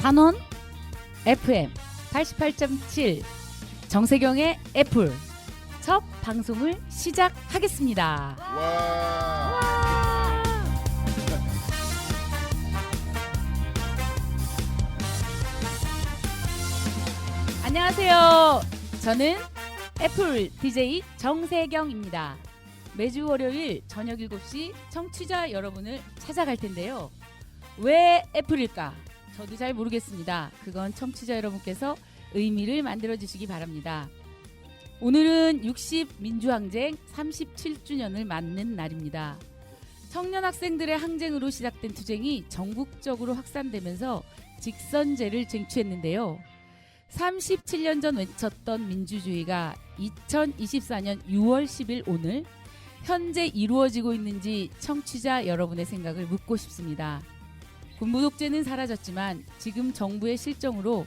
단원 FM 88.7 정세경의 애플 첫 방송을 시작하겠습니다. 와. 안녕하세요. 저는 애플 DJ 정세경입니다. 매주 월요일 저녁 7시 청취자 여러분을 찾아갈 텐데요. 왜 애플일까? 저도 잘 모르겠습니다. 그건 청취자 여러분께서 의미를 만들어 주시기 바랍니다. 오늘은 60 민주항쟁 37주년을 맞는 날입니다. 청년 학생들의 항쟁으로 시작된 투쟁이 전국적으로 확산되면서 직선제를 쟁취했는데요. 37년 전 외쳤던 민주주의가 2024년 6월 10일 오늘 현재 이루어지고 있는지 청취자 여러분의 생각을 묻고 싶습니다. 군부 독재는 사라졌지만 지금 정부의 실정으로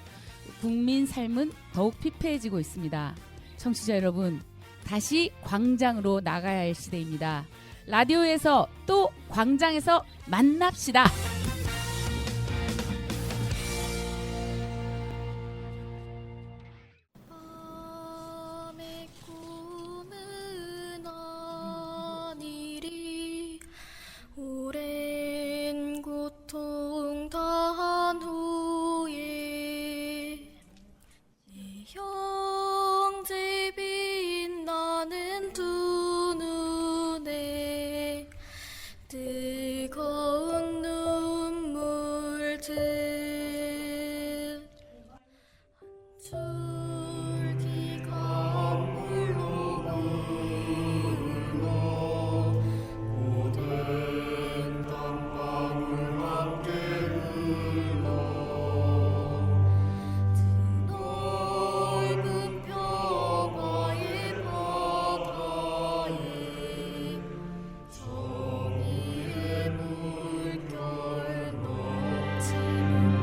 국민 삶은 더욱 피폐해지고 있습니다. 청취자 여러분, 다시 광장으로 나가야 할 시대입니다. 라디오에서 또 광장에서 만납시다. 밤의 꿈은 아니리 오랜 고통 다한 후에 내 형제 빛나는 두 눈에 뜨거운 눈물들 줄기가 물로 흘러 고된 땀방울 함께 흘러 드넓은 평화의 바다에 정의의 물결 넘치는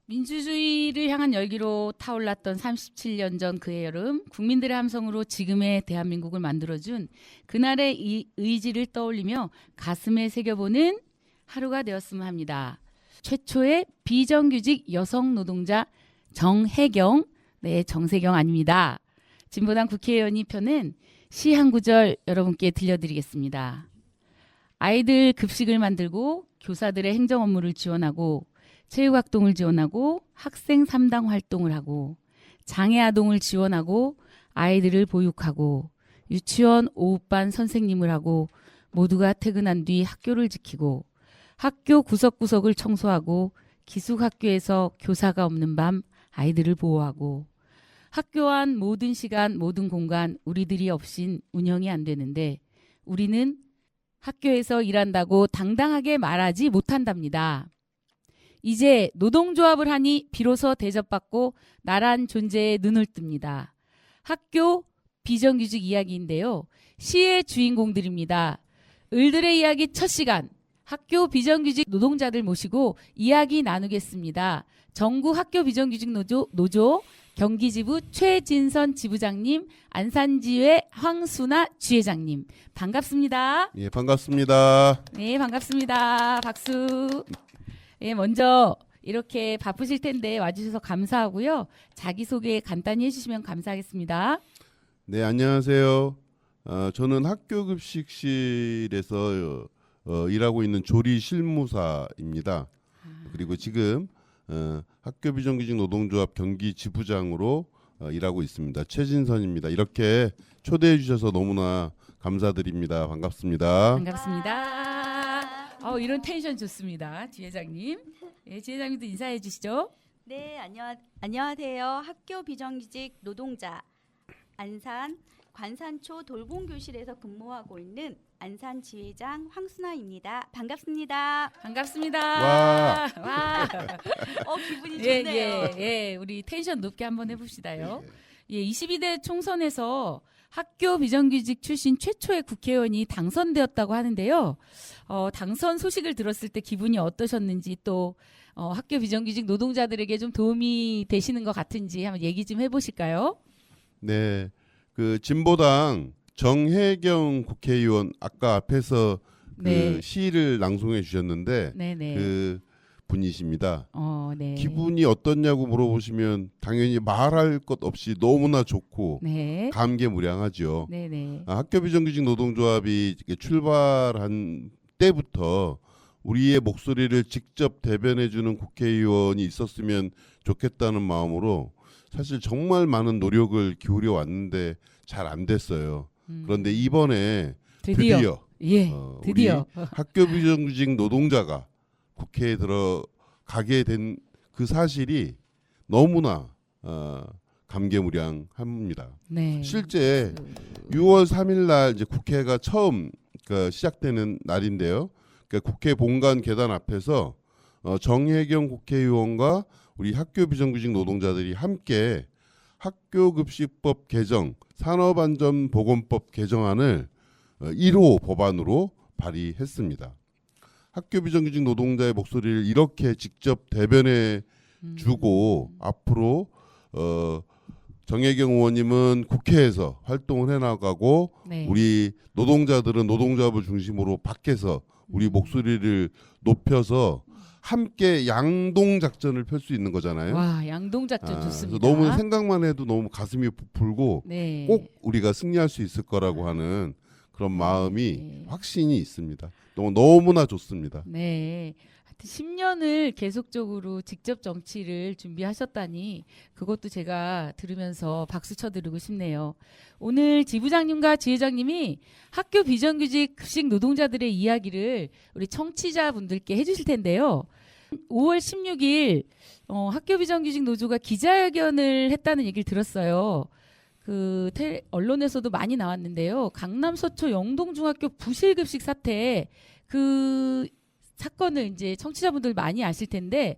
민주주의를 향한 열기로 타올랐던 37년 전 그해 여름, 국민들의 함성으로 지금의 대한민국을 만들어준 그날의 이 의지를 떠올리며 가슴에 새겨보는 하루가 되었으면 합니다. 최초의 비정규직 여성 노동자 정혜경, 네, 정세경 아닙니다. 진보당 국회의원이 펴낸 시 한 구절 여러분께 들려드리겠습니다. 아이들 급식을 만들고 교사들의 행정 업무를 지원하고 체육활동을 지원하고 학생 3당 활동을 하고 장애아동을 지원하고 아이들을 보육하고 유치원 오후반 선생님을 하고 모두가 퇴근한 뒤 학교를 지키고 학교 구석구석을 청소하고 기숙학교에서 교사가 없는 밤 아이들을 보호하고 학교 안 모든 시간 모든 공간 우리들이 없인 운영이 안 되는데 우리는 학교에서 일한다고 당당하게 말하지 못한답니다. 이제 노동조합을 하니 비로소 대접받고 나란 존재에 눈을 뜹니다. 학교 비정규직 이야기인데요. 시의 주인공들입니다. 을들의 이야기 첫 시간 학교 비정규직 노동자들 모시고 이야기 나누겠습니다. 전국 학교 비정규직 노조 경기지부 최진선 지부장님, 안산지회 황순아 지회장님 반갑습니다. 예, 반갑습니다. 네, 반갑습니다. 박수. 예, 먼저 이렇게 바쁘실 텐데 와주셔서 감사하고요. 자기소개 간단히 해주시면 감사하겠습니다. 네, 안녕하세요. 저는 학교급식실에서 일하고 있는 조리 실무사입니다. 그리고 지금 학교 비정규직 노동조합 경기 지부장으로 일하고 있습니다. 최진선입니다. 이렇게 초대해 주셔서 너무나 감사드립니다. 반갑습니다. 반갑습니다. 이런 텐션 좋습니다. 지회장님. 예, 지회장님도 인사해 주시죠. 네, 안녕하세요. 학교 비정규직 노동자 안산 관산초 돌봄교실에서 근무하고 있는 안산 지회장 황순아입니다. 반갑습니다. 반갑습니다. 와. 와. 기분이 예, 좋네요. 예. 우리 텐션 높게 한번 해봅시다요. 예, 22대 총선에서 학교 비정규직 출신 최초의 국회의원이 당선되었다고 하는데요. 당선 소식을 들었을 때 기분이 어떠셨는지 또 학교 비정규직 노동자들에게 좀 도움이 되시는 것 같은지 한번 얘기 좀 해보실까요? 네, 그 진보당 정혜경 국회의원 아까 앞에서 네. 그 시를 낭송해 주셨는데 네네. 그 분이십니다. 네. 기분이 어떻냐고 물어보시면 당연히 말할 것 없이 너무나 좋고 네. 감개무량하죠. 네네. 학교 비정규직 노동조합이 이렇게 출발한 때부터 우리의 목소리를 직접 대변해주는 국회의원이 있었으면 좋겠다는 마음으로 사실 정말 많은 노력을 기울여 왔는데 잘 안 됐어요. 그런데 이번에 드디어 예, 드디어. 우리 학교 비정규직 노동자가 국회에 들어가게 된 그 사실이 너무나 감개무량합니다. 네. 실제 6월 3일 날 이제 국회가 처음 시작되는 날인데요. 그러니까 국회 본관 계단 앞에서 정혜경 국회의원과 우리 학교 비정규직 노동자들이 함께 학교급식법 개정, 산업안전보건법 개정안을 1호 법안으로 발의했습니다. 학교 비정규직 노동자의 목소리를 이렇게 직접 대변해 주고 앞으로 정혜경 의원님은 국회에서 활동을 해나가고 네. 우리 노동자들은 노동조합을 중심으로 밖에서 우리 목소리를 높여서 함께 양동 작전을 펼 수 있는 거잖아요. 와, 양동 작전 좋습니다. 그래서 너무 생각만 해도 너무 가슴이 부풀고 네. 꼭 우리가 승리할 수 있을 거라고 하는 그런 마음이 네. 확신이 있습니다. 너무나 좋습니다. 네. 하여튼 10년을 계속적으로 직접 정치를 준비하셨다니 그것도 제가 들으면서 박수 쳐드리고 싶네요. 오늘 지부장님과 지회장님이 학교 비정규직 급식 노동자들의 이야기를 우리 청취자분들께 해주실 텐데요. 5월 16일 학교 비정규직 노조가 기자회견을 했다는 얘기를 들었어요. 언론에서도 많이 나왔는데요. 강남 서초 영동중학교 부실급식 사태 그 사건을 이제 청취자분들 많이 아실 텐데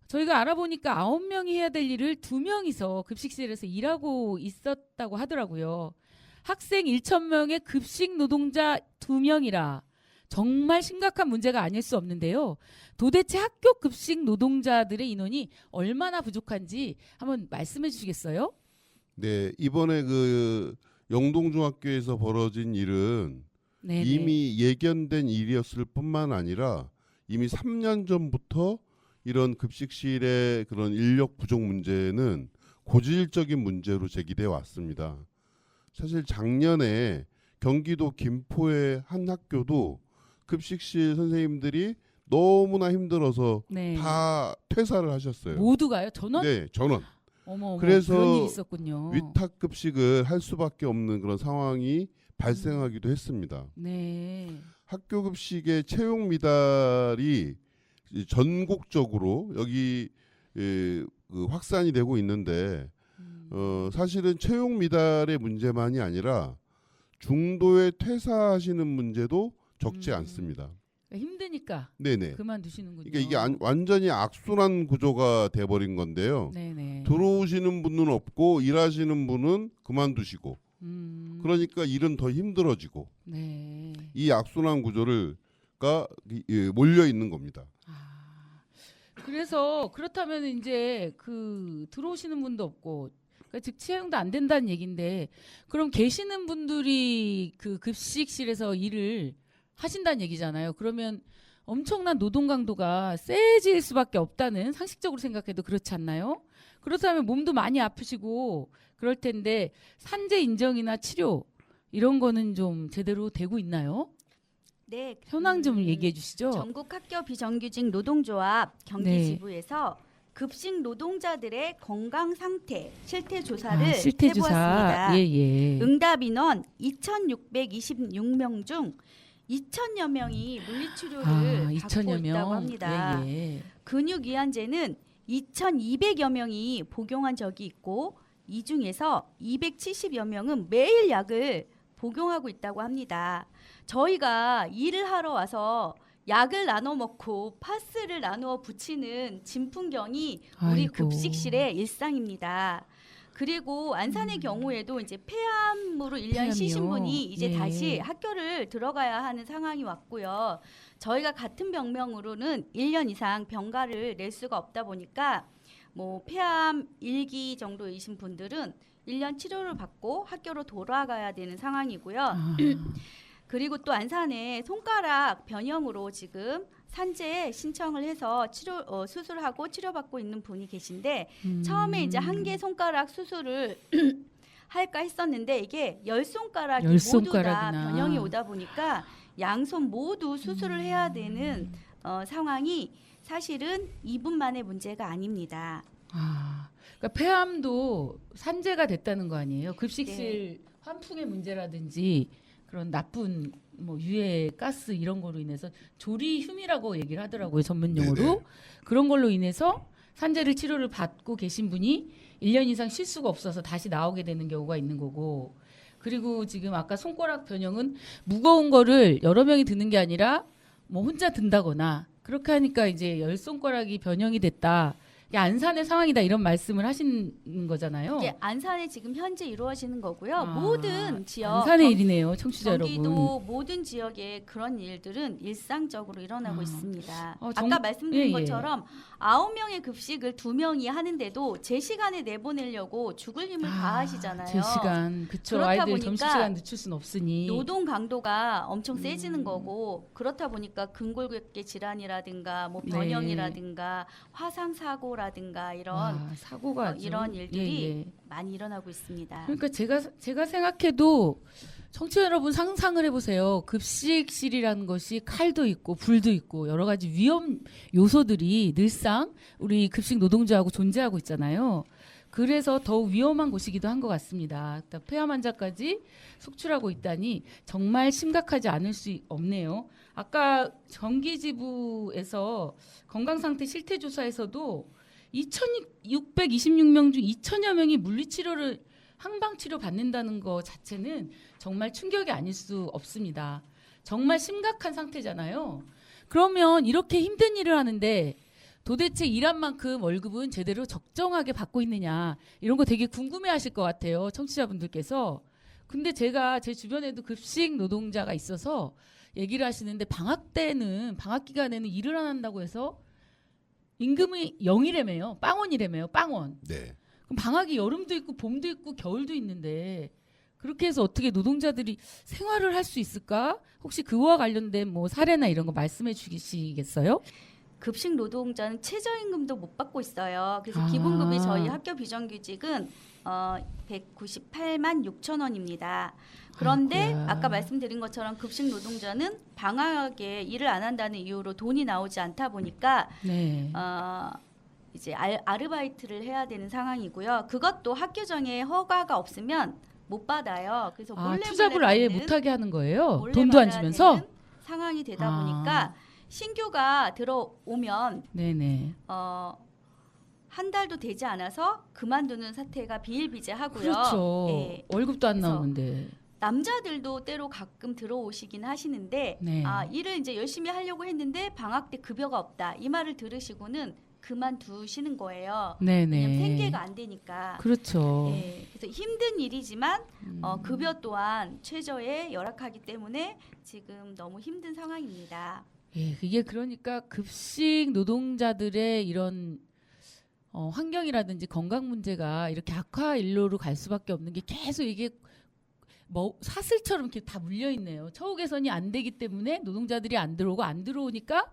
저희가 알아보니까 9명이 해야 될 일을 2명이서 급식실에서 일하고 있었다고 하더라고요. 학생 1,000명의 급식 노동자 2명이라 정말 심각한 문제가 아닐 수 없는데요. 도대체 학교 급식 노동자들의 인원이 얼마나 부족한지 한번 말씀해 주시겠어요? 네, 이번에 그 영동중학교에서 벌어진 일은 네네. 이미 예견된 일이었을 뿐만 아니라 이미 3년 전부터 이런 급식실의 그런 인력 부족 문제는 고질적인 문제로 제기돼 왔습니다. 사실 작년에 경기도 김포의 한 학교도 급식실 선생님들이 너무나 힘들어서 네. 다 퇴사를 하셨어요. 모두가요? 전원? 네, 전원. 어머, 그래서 그런 일이 있었군요. 위탁 급식을 할 수밖에 없는 그런 상황이 발생하기도 했습니다. 네. 학교 급식의 채용 미달이 전국적으로 여기 그 확산이 되고 있는데 사실은 채용 미달의 문제만이 아니라 중도에 퇴사하시는 문제도 적지 않습니다. 그러니까 힘드니까 네네. 그만두시는군요. 그러니까 이게 완전히 악순환 구조가 돼버린 건데요. 네네. 들어오시는 분은 없고 일하시는 분은 그만두시고 그러니까 일은 더 힘들어지고 네. 이 악순환 구조가 몰려 있는 겁니다. 그래서 그렇다면 이제 그 들어오시는 분도 없고 그러니까 즉 채용도 안 된다는 얘기인데 그럼 계시는 분들이 그 급식실에서 일을 하신다는 얘기잖아요. 그러면 엄청난 노동 강도가 세질 수밖에 없다는 상식적으로 생각해도 그렇지 않나요? 그렇다면 몸도 많이 아프시고 그럴 텐데 산재 인정이나 치료 이런 거는 좀 제대로 되고 있나요? 네. 현황 좀 얘기해 주시죠. 전국 학교 비정규직 노동조합 경기 네. 지부에서 급식 노동자들의 건강 상태 실태 조사를 실태 조사. 해보았습니다. 예, 예. 응답 인원 2,626명 중 2천여 명이 물리치료를 받고 2천여 있다고 명. 합니다. 예, 예. 근육이완제는 2,200여 명이 복용한 적이 있고 이 중에서 270여 명은 매일 약을 복용하고 있다고 합니다. 저희가 일을 하러 와서 약을 나눠 먹고 파스를 나누어 붙이는 진풍경이 우리 아이고. 급식실의 일상입니다. 그리고 안산의 경우에도 이제 폐암으로 1년 폐암이요? 쉬신 분이 이제 예. 다시 학교를 들어가야 하는 상황이 왔고요. 저희가 같은 병명으로는 1년 이상 병가를 낼 수가 없다 보니까 뭐 폐암 1기 정도이신 분들은 1년 치료를 받고 학교로 돌아가야 되는 상황이고요. 아, 그리고 또 안산에 손가락 변형으로 지금 산재 신청을 해서 수술하고 치료받고 있는 분이 계신데 처음에 이제 한 개 손가락 수술을 할까 했었는데 이게 열 손가락이 열 모두 다 손가락이나. 변형이 오다 보니까 양손 모두 수술을 해야 되는 상황이 사실은 이분만의 문제가 아닙니다. 그러니까 폐암도 산재가 됐다는 거 아니에요? 네. 급식실 환풍의 문제라든지 그런 나쁜 뭐 유해 가스 이런 거로 인해서 조리흉이라고 얘기를 하더라고요, 전문 용어로. 네네. 그런 걸로 인해서 산재를 치료를 받고 계신 분이 1년 이상 쉴 수가 없어서 다시 나오게 되는 경우가 있는 거고. 그리고 지금 아까 손가락 변형은 무거운 거를 여러 명이 드는 게 아니라 뭐 혼자 든다거나 그렇게 하니까 이제 열 손가락이 변형이 됐다. 이게 안산의 상황이다 이런 말씀을 하시는 거잖아요. 이게 안산에 지금 현재 이루어지는 거고요. 아, 모든 지역 안산의 일이네요, 청취자 경기도 여러분. 모든 지역에 그런 일들은 일상적으로 일어나고 있습니다. 정- 아까 말씀드린 예, 예. 것처럼 9명의 급식을 2명이 하는데도 제 시간에 내보내려고 죽을 힘을 다하시잖아요. 제 시간, 그쵸. 그렇다 아이들 보니까 점심 시간 늦출 순 없으니. 노동 강도가 엄청 세지는 거고 그렇다 보니까 근골격계 질환이라든가 뭐 네. 변형이라든가 화상 사고라든가 이런 사고가 아주. 이런 일들이 예, 예. 많이 일어나고 있습니다. 그러니까 제가 생각해도 청취자 여러분 상상을 해보세요. 급식실이라는 것이 칼도 있고 불도 있고 여러 가지 위험 요소들이 늘상 우리 급식 노동자하고 존재하고 있잖아요. 그래서 더욱 위험한 곳이기도 한 것 같습니다. 폐암 환자까지 속출하고 있다니 정말 심각하지 않을 수 없네요. 아까 정기지부에서 건강상태 실태조사에서도 2,626명 중 2천여 명이 물리치료를 항방치료 받는다는 거 자체는 정말 충격이 아닐 수 없습니다. 정말 심각한 상태잖아요. 그러면 이렇게 힘든 일을 하는데 도대체 일한 만큼 월급은 제대로 적정하게 받고 있느냐 이런 거 되게 궁금해하실 것 같아요, 청취자분들께서. 근데 제가 제 주변에도 급식 노동자가 있어서 얘기를 하시는데 방학 기간에는 일을 안 한다고 해서 임금이 0이래매요. 빵원이래매요. 빵원. 네. 그럼 방학이 여름도 있고 봄도 있고 겨울도 있는데 그렇게 해서 어떻게 노동자들이 생활을 할 수 있을까? 혹시 그와 관련된 뭐 사례나 이런 거 말씀해 주시겠어요? 급식 노동자는 최저임금도 못 받고 있어요. 그래서 아. 기본급이 저희 학교 비정규직은 198만 6천 원입니다. 그런데 아이고야. 아까 말씀드린 것처럼 급식 노동자는 방학에 일을 안 한다는 이유로 돈이 나오지 않다 보니까 네. 이제 아르바이트를 해야 되는 상황이고요. 그것도 학교정에 허가가 없으면 못 받아요. 그래서 아, 몰래 투잡을 아예 받는, 못하게 하는 거예요. 몰래 돈도 안 받아야 주면서. 되는 상황이 되다 아. 보니까 신규가 들어오면 네네. 한 달도 되지 않아서 그만두는 사태가 비일비재하고요. 그렇죠. 예. 월급도 안 그래서 나오는데. 남자들도 때로 가끔 들어오시긴 하시는데 네. 일을 이제 열심히 하려고 했는데 방학 때 급여가 없다 이 말을 들으시고는 그만두시는 거예요. 왜냐면 네네. 생계가 안 되니까. 그렇죠. 예, 그래서 힘든 일이지만 음. 급여 또한 최저에 열악하기 때문에 지금 너무 힘든 상황입니다. 예, 그게 그러니까 급식 노동자들의 이런 환경이라든지 건강 문제가 이렇게 악화 일로로 갈 수밖에 없는 게 계속 이게 뭐 사슬처럼 이렇게 다 물려 있네요. 처우 개선이 안 되기 때문에 노동자들이 안 들어오고 안 들어오니까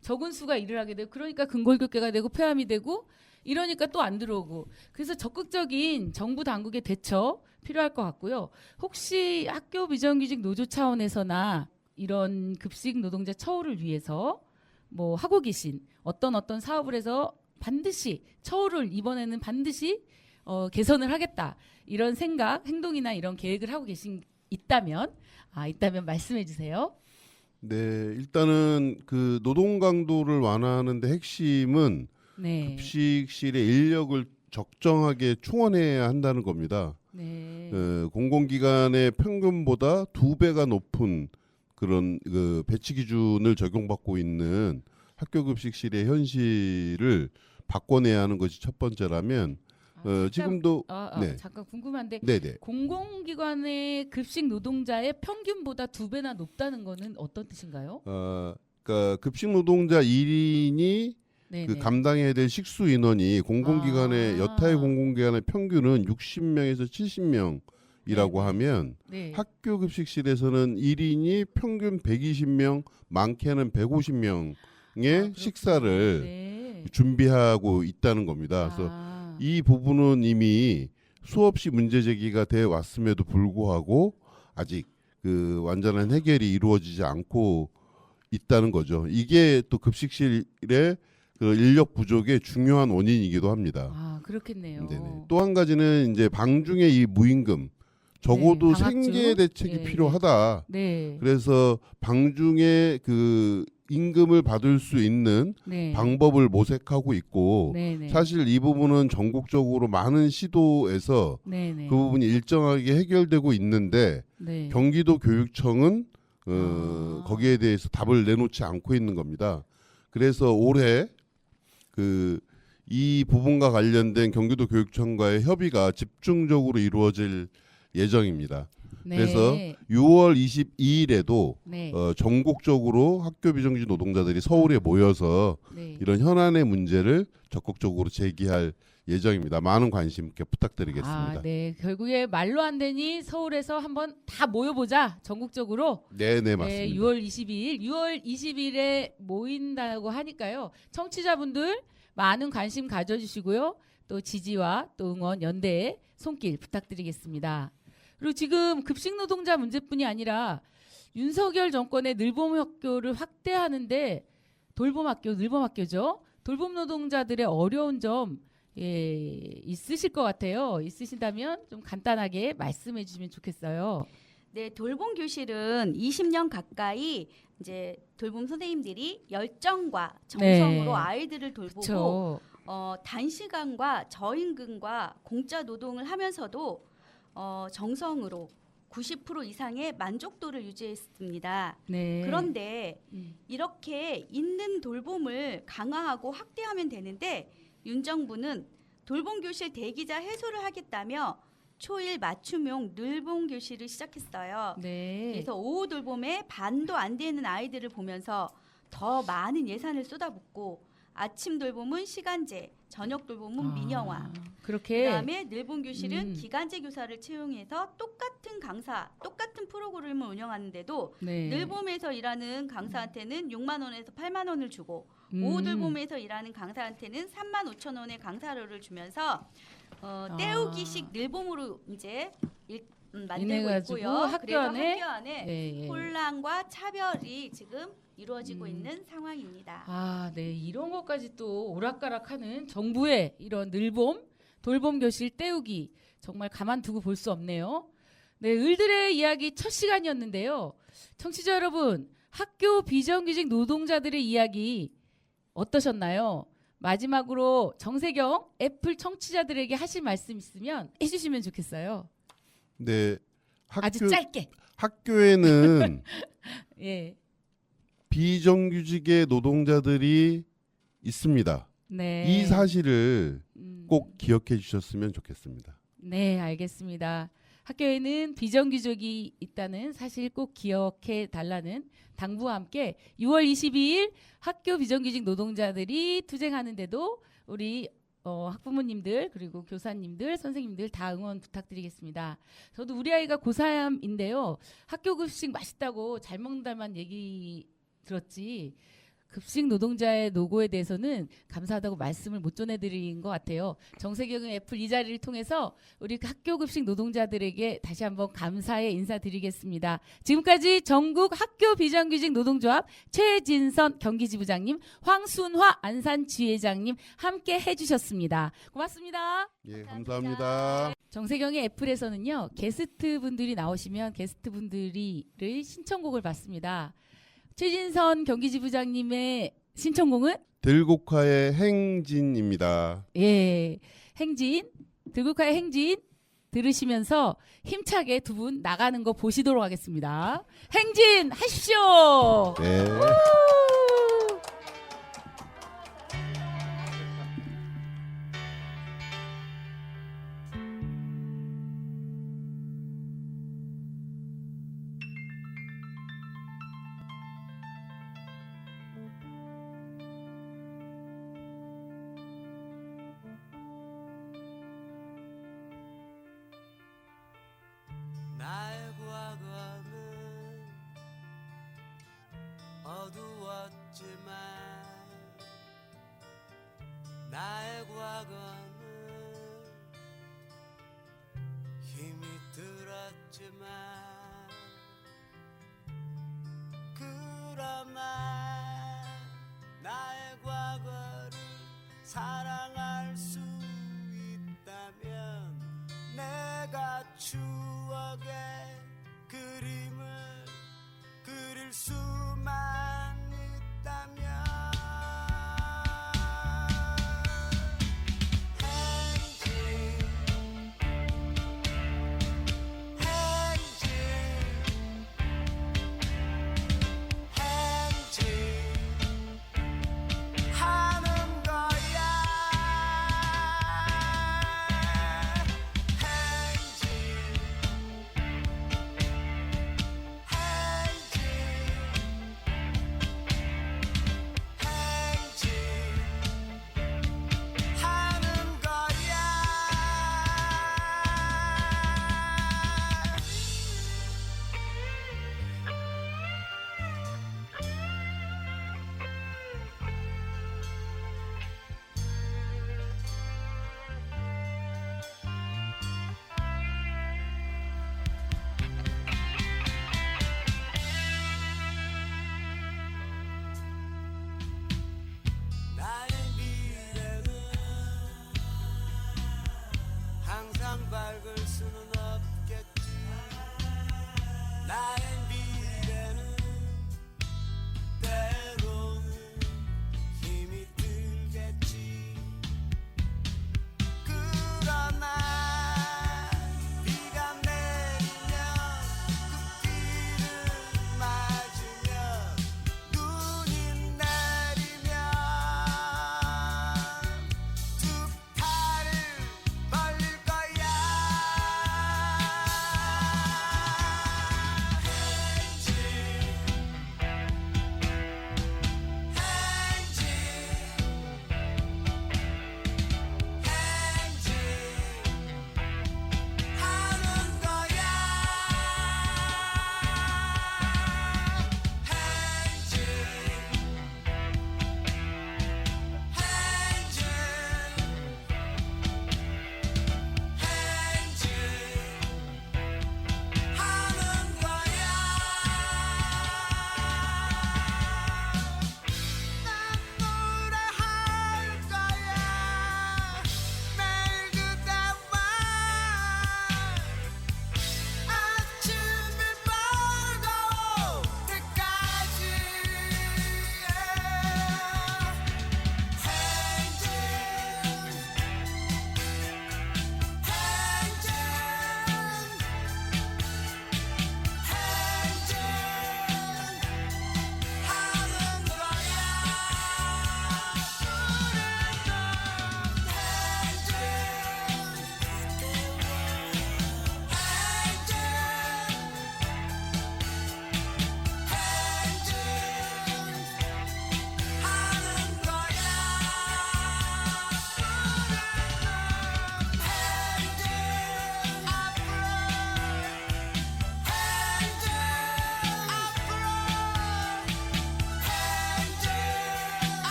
적은 수가 일을 하게 되고 그러니까 근골격계가 되고 폐암이 되고 이러니까 또 안 들어오고 그래서 적극적인 정부 당국의 대처 필요할 것 같고요. 혹시 학교 비정규직 노조 차원에서나 이런 급식 노동자 처우를 위해서 뭐 하고 계신 어떤 사업을 해서 반드시 처우를 이번에는 반드시 개선을 하겠다 이런 생각, 행동이나 이런 계획을 하고 있다면 말씀해 주세요. 네, 일단은 그 노동 강도를 완화하는데 핵심은 네, 급식실의 인력을 적정하게 충원해야 한다는 겁니다. 네, 공공기관의 평균보다 2배가 높은 그런 그 배치 기준을 적용받고 있는 학교 급식실의 현실을 바꿔내야 하는 것이 첫 번째라면 지금도 네. 잠깐 궁금한데 네네. 공공기관의 급식 노동자의 평균보다 2배나 높다는 거는 어떤 뜻인가요? 그러니까 급식 노동자 1인이 네, 그 감당해야 될 식수 인원이 공공기관의 여타의 공공기관의 평균은 60명에서 70명이라고 네, 하면 네. 학교 급식실에서는 1인이 평균 120명, 많게는 150명의 그렇군요. 식사를 네. 준비하고 있다는 겁니다. 그래서 이 부분은 이미 수없이 문제 제기가 돼 왔음에도 불구하고 아직 그 완전한 해결이 이루어지지 않고 있다는 거죠. 이게 또 급식실의 그 인력 부족의 중요한 원인이기도 합니다. 그렇겠네요. 또 한 가지는 이제 방중의 이 무임금 적어도 네, 방학중? 생계 대책이 예, 필요하다. 네. 그래서 방중의 그 임금을 받을 수 있는 네. 방법을 모색하고 있고 네네. 사실 이 부분은 전국적으로 많은 시도에서 네네. 그 부분이 일정하게 해결되고 있는데 네. 경기도 교육청은 거기에 대해서 답을 내놓지 않고 있는 겁니다. 그래서 올해 이 부분과 관련된 경기도 교육청과의 협의가 집중적으로 이루어질 예정입니다. 네. 그래서 6월 22일에도 네. 전국적으로 학교 비정규직 노동자들이 서울에 모여서 네. 이런 현안의 문제를 적극적으로 제기할 예정입니다. 많은 관심 있게 부탁드리겠습니다. 네. 결국에 말로 안 되니 서울에서 한번 다 모여보자. 전국적으로. 네, 맞습니다. 6월 20일에 모인다고 하니까요. 청취자분들 많은 관심 가져주시고요. 또 지지와 또 응원 연대의 손길 부탁드리겠습니다. 그리고 지금 급식 노동자 문제뿐이 아니라 윤석열 정권의 늘봄학교를 확대하는데 늘봄학교죠. 돌봄 노동자들의 어려운 점 있으실 것 같아요. 있으신다면 좀 간단하게 말씀해 주시면 좋겠어요. 네, 돌봄 교실은 20년 가까이 이제 돌봄 선생님들이 열정과 정성으로 네. 아이들을 돌보고 그렇죠. 단시간과 저임금과 공짜 노동을 하면서도 정성으로 90% 이상의 만족도를 유지했습니다. 네. 그런데 이렇게 있는 돌봄을 강화하고 확대하면 되는데 윤 정부는 돌봄 교실 대기자 해소를 하겠다며 초일 맞춤형 늘봄 교실을 시작했어요. 네. 그래서 오후 돌봄에 반도 안 되는 아이들을 보면서 더 많은 예산을 쏟아붓고 아침 돌봄은 시간제, 저녁 돌봄은 민영화. 그렇게 그다음에 늘봄 교실은 음. 기간제 교사를 채용해서 똑같은 강사, 똑같은 프로그램을 운영하는데도 네. 늘봄에서 일하는 강사한테는 6만 원에서 8만 원을 주고 오후 돌봄에서 일하는 강사한테는 3만 5천 원의 강사료를 주면서 때우기식 늘봄으로 이제 만들고 이래가지고 있고요. 학교 그래서 안에 학교 안에 네. 혼란과 차별이 지금 이루어지고 있는 상황입니다. 아, 네. 이런 것까지 또 오락가락하는 정부의 이런 늘봄, 돌봄 교실 때우기 정말 가만두고 볼 수 없네요. 네, 을들의 이야기 첫 시간이었는데요. 청취자 여러분, 학교 비정규직 노동자들의 이야기 어떠셨나요? 마지막으로 정세경 애플 청취자들에게 하실 말씀 있으면 해주시면 좋겠어요. 네, 아주 짧게. 학교에는 예. 비정규직의 노동자들이 있습니다. 네. 이 사실을 음. 꼭 기억해 주셨으면 좋겠습니다. 네, 알겠습니다. 학교에는 비정규직이 있다는 사실 꼭 기억해 달라는 당부와 함께 6월 22일 학교 비정규직 노동자들이 투쟁하는데도 우리 학부모님들 그리고 교사님들 선생님들 다 응원 부탁드리겠습니다. 저도 우리 아이가 고3인데요. 학교 급식 맛있다고 잘 먹는다만 얘기 들었지 급식 노동자의 노고에 대해서는 감사하다고 말씀을 못 전해드린 것 같아요. 정세경의 애플 이 자리를 통해서 우리 학교 급식 노동자들에게 다시 한번 감사의 인사드리겠습니다. 지금까지 전국 학교 비정규직 노동조합 최진선 경기지부장님, 황순화 안산지회장님 함께 해주셨습니다. 고맙습니다. 예, 감사합니다. 감사합니다. 정세경의 애플에서는요 게스트 분들이 나오시면 게스트 분들이 신청곡을 받습니다. 최진선 경기지부장님의 신청곡은 들국화의 행진입니다. 예 행진 들국화의 행진 들으시면서 힘차게 두 분 나가는 거 보시도록 하겠습니다. 행진 하십시오. 네. 나의 과거는 어두웠지만 나의 과거는 힘이 들었지만 그러나 나의 과거를 사랑할 수 있다면 내가 추억의 그림을 그릴 수만 있다면 행진 행진 행진 하는 거야 행진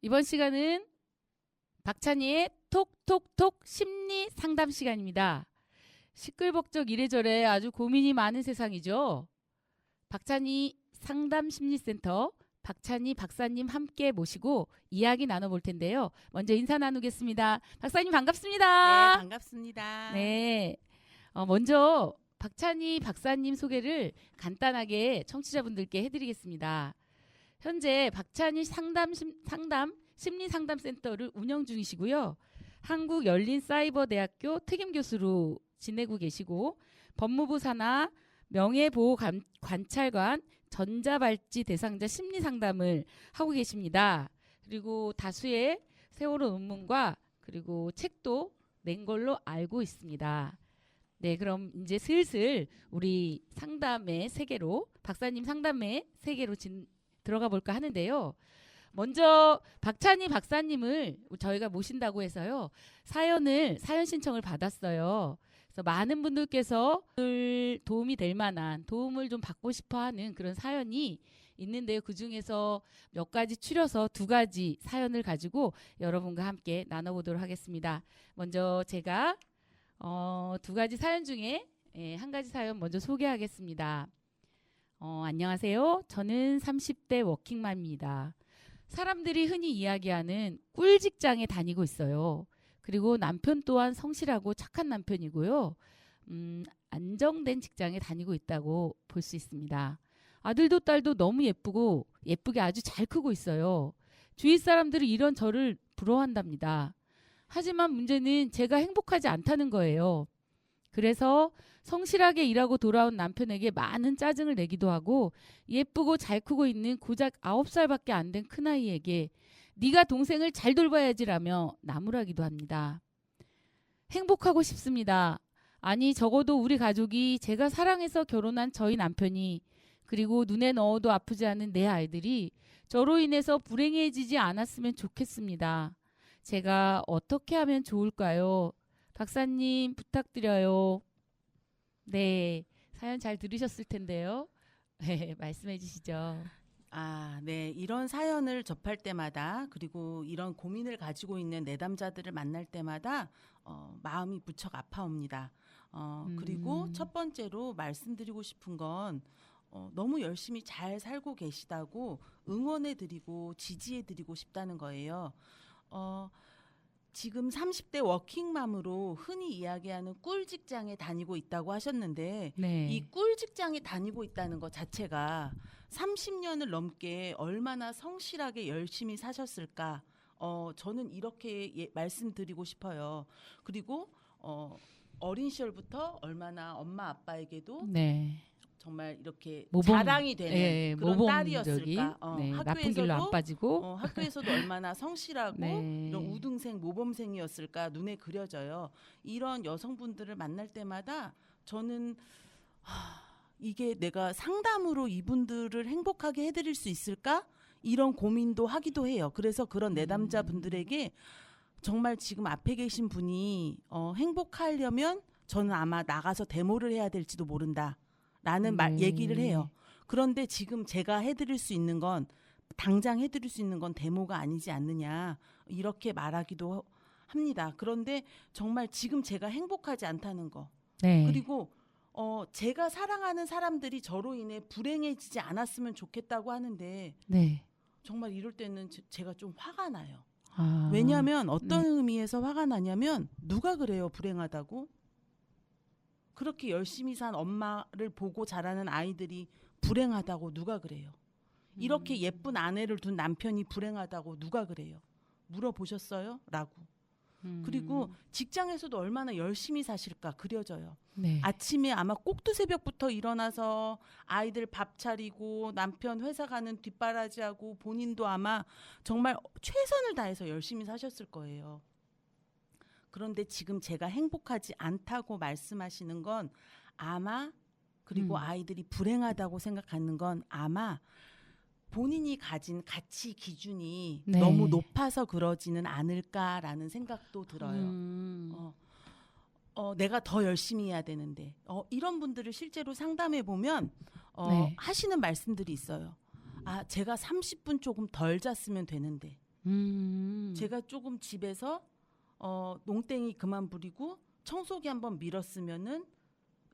이번 시간은 박찬희의 톡톡톡 심리 상담 시간입니다. 시끌벅적 이래저래 아주 고민이 많은 세상이죠. 박찬희 상담심리센터 박찬희 박사님 함께 모시고 이야기 나눠볼 텐데요. 먼저 인사 나누겠습니다. 박사님 반갑습니다. 네, 반갑습니다. 네. 먼저 박찬희 박사님 소개를 간단하게 청취자분들께 해드리겠습니다. 현재 박찬희 심리상담센터를 운영 중이시고요. 한국열린사이버대학교 특임교수로 지내고 계시고 법무부 산하 명예보호관찰관 전자발찌 대상자 심리상담을 하고 계십니다. 그리고 다수의 세월호 논문과 그리고 책도 낸 걸로 알고 있습니다. 네, 그럼 이제 슬슬 우리 상담의 세계로 박사님 상담의 세계로 들어가 볼까 하는데요. 먼저 박찬희 박사님을 저희가 모신다고 해서요. 사연 신청을 받았어요. 그래서 많은 분들께서 도움이 될 만한 도움을 좀 받고 싶어하는 그런 사연이 있는데요. 그중에서 몇 가지 추려서 2가지 사연을 가지고 여러분과 함께 나눠보도록 하겠습니다. 먼저 제가 2가지 사연 중에 1가지 사연 먼저 소개하겠습니다. 안녕하세요. 저는 30대 워킹맘입니다. 사람들이 흔히 이야기하는 꿀 직장에 다니고 있어요. 그리고 남편 또한 성실하고 착한 남편이고요. 안정된 직장에 다니고 있다고 볼 수 있습니다. 아들도 딸도 너무 예쁘게 아주 잘 크고 있어요. 주위 사람들이 이런 저를 부러워한답니다. 하지만 문제는 제가 행복하지 않다는 거예요. 그래서 성실하게 일하고 돌아온 남편에게 많은 짜증을 내기도 하고 예쁘고 잘 크고 있는 고작 9살밖에 안 된 큰아이에게 네가 동생을 잘 돌봐야지라며 나무라기도 합니다. 행복하고 싶습니다. 아니 적어도 우리 가족이 제가 사랑해서 결혼한 저희 남편이 그리고 눈에 넣어도 아프지 않은 내 아이들이 저로 인해서 불행해지지 않았으면 좋겠습니다. 제가 어떻게 하면 좋을까요? 박사님 부탁드려요. 네, 사연 잘 들으셨을 텐데요. 네, 말씀해 주시죠. 네. 이런 사연을 접할 때마다 그리고 이런 고민을 가지고 있는 내담자들을 만날 때마다 마음이 무척 아파옵니다. 그리고 첫 번째로 말씀드리고 싶은 건 너무 열심히 잘 살고 계시다고 응원해드리고 지지해드리고 싶다는 거예요. 지금 30대 워킹맘으로 흔히 이야기하는 꿀 직장에 다니고 있다고 하셨는데 네. 이 꿀 직장에 다니고 있다는 것 자체가 30년을 넘게 얼마나 성실하게 열심히 사셨을까? 저는 이렇게 말씀드리고 싶어요. 그리고 어린 시절부터 얼마나 엄마 아빠에게도 네. 정말 이렇게 모범, 자랑이 되는 그런 모범적인, 딸이었을까? 나쁜 길로 안 빠지고 학교에서도 얼마나 성실하고 네. 이런 우등생, 모범생이었을까 눈에 그려져요. 이런 여성분들을 만날 때마다 저는 이게 내가 상담으로 이분들을 행복하게 해드릴 수 있을까? 이런 고민도 하기도 해요. 그래서 그런 내담자분들에게 정말 지금 앞에 계신 분이 행복하려면 저는 아마 나가서 데모를 해야 될지도 모른다. 라는 얘기를 해요. 그런데 지금 제가 해드릴 수 있는 건 당장 해드릴 수 있는 건 데모가 아니지 않느냐 이렇게 말하기도 합니다. 그런데 정말 지금 제가 행복하지 않다는 거 네. 그리고 제가 사랑하는 사람들이 저로 인해 불행해지지 않았으면 좋겠다고 하는데 네. 정말 이럴 때는 제가 좀 화가 나요. 아, 왜냐하면 어떤 의미에서 화가 나냐면 누가 그래요 불행하다고? 그렇게 열심히 산 엄마를 보고 자라는 아이들이 불행하다고 누가 그래요? 이렇게 예쁜 아내를 둔 남편이 불행하다고 누가 그래요? 물어보셨어요? 라고. 그리고 직장에서도 얼마나 열심히 사실까 그려져요. 네. 아침에 아마 꼭두새벽부터 일어나서 아이들 밥 차리고 남편 회사 가는 뒷바라지하고 본인도 아마 정말 최선을 다해서 열심히 사셨을 거예요. 그런데 지금 제가 행복하지 않다고 말씀하시는 건 아마 그리고 아이들이 불행하다고 생각하는 건 아마 본인이 가진 가치 기준이 네. 너무 높아서 그러지는 않을까라는 생각도 들어요. 내가 더 열심히 해야 되는데 이런 분들을 실제로 상담해 보면 네. 하시는 말씀들이 있어요. 제가 30분 조금 덜 잤으면 되는데 제가 조금 집에서 농땡이 그만 부리고 청소기 한번 밀었으면은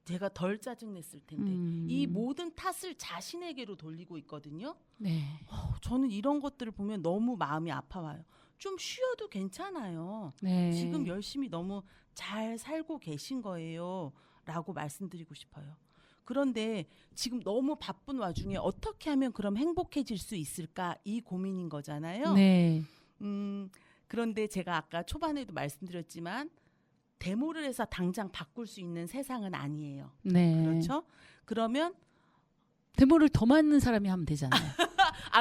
제가 덜 짜증냈을 텐데 이 모든 탓을 자신에게로 돌리고 있거든요. 네. 저는 이런 것들을 보면 너무 마음이 아파와요. 좀 쉬어도 괜찮아요. 네. 지금 열심히 너무 잘 살고 계신 거예요. 라고 말씀드리고 싶어요. 그런데 지금 너무 바쁜 와중에 어떻게 하면 그럼 행복해질 수 있을까? 이 고민인 거잖아요. 네. 그런데 제가 아까 초반에도 말씀드렸지만 데모를 해서 당장 바꿀 수 있는 세상은 아니에요. 네. 그렇죠? 그러면 데모를 더 많은 사람이 하면 되잖아요.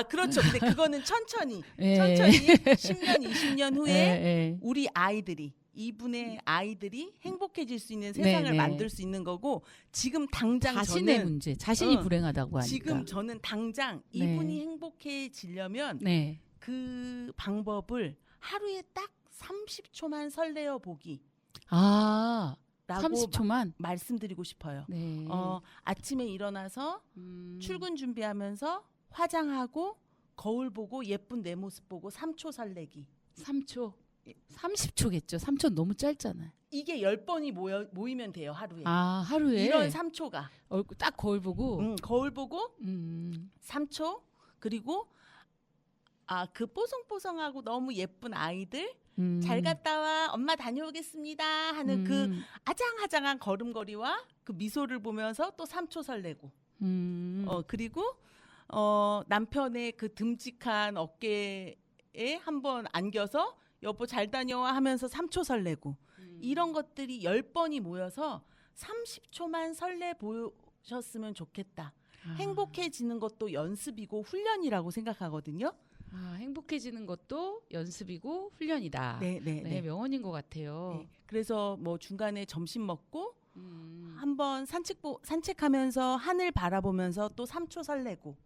그렇죠. 근데 그거는 천천히 예. 천천히 10년, 20년 후에 예. 우리 아이들이 이분의 아이들이 행복해질 수 있는 세상을 네. 만들 수 있는 거고 지금 당장 자신의 저는 문제, 자신이 어, 불행하다고 하니까. 지금 저는 당장 네. 이분이 행복해지려면 네. 그 방법을 하루에 딱 30초만 설레어 보기 아, 라고 30초만. 말씀드리고 싶어요. 네. 아침에 일어나서 출근 준비하면서 화장하고 거울 보고 예쁜 내 모습 보고 3초 설레기. 3초. 30초겠죠. 3초 너무 짧잖아요. 이게 10번이 모이면 돼요, 하루에. 아, 하루에 이런 3초가. 얼굴 딱 거울 보고. 거울 보고 3초 그리고 그 뽀송뽀송하고 너무 예쁜 아이들 잘 갔다 와 엄마 다녀오겠습니다 하는 그 아장아장한 걸음걸이와 그 미소를 보면서 또 3초 설레고 그리고 남편의 그 듬직한 어깨에 한번 안겨서 여보 잘 다녀와 하면서 3초 설레고 이런 것들이 10번이 모여서 30초만 설레 보셨으면 좋겠다. 행복해지는 것도 연습이고 훈련이라고 생각하거든요. 행복해지는 것도 연습이고 훈련이다. 네. 명언인 것 같아요. 네. 그래서 뭐 중간에 점심 먹고 한번 산책하면서 하늘 바라보면서 또 3초 설레고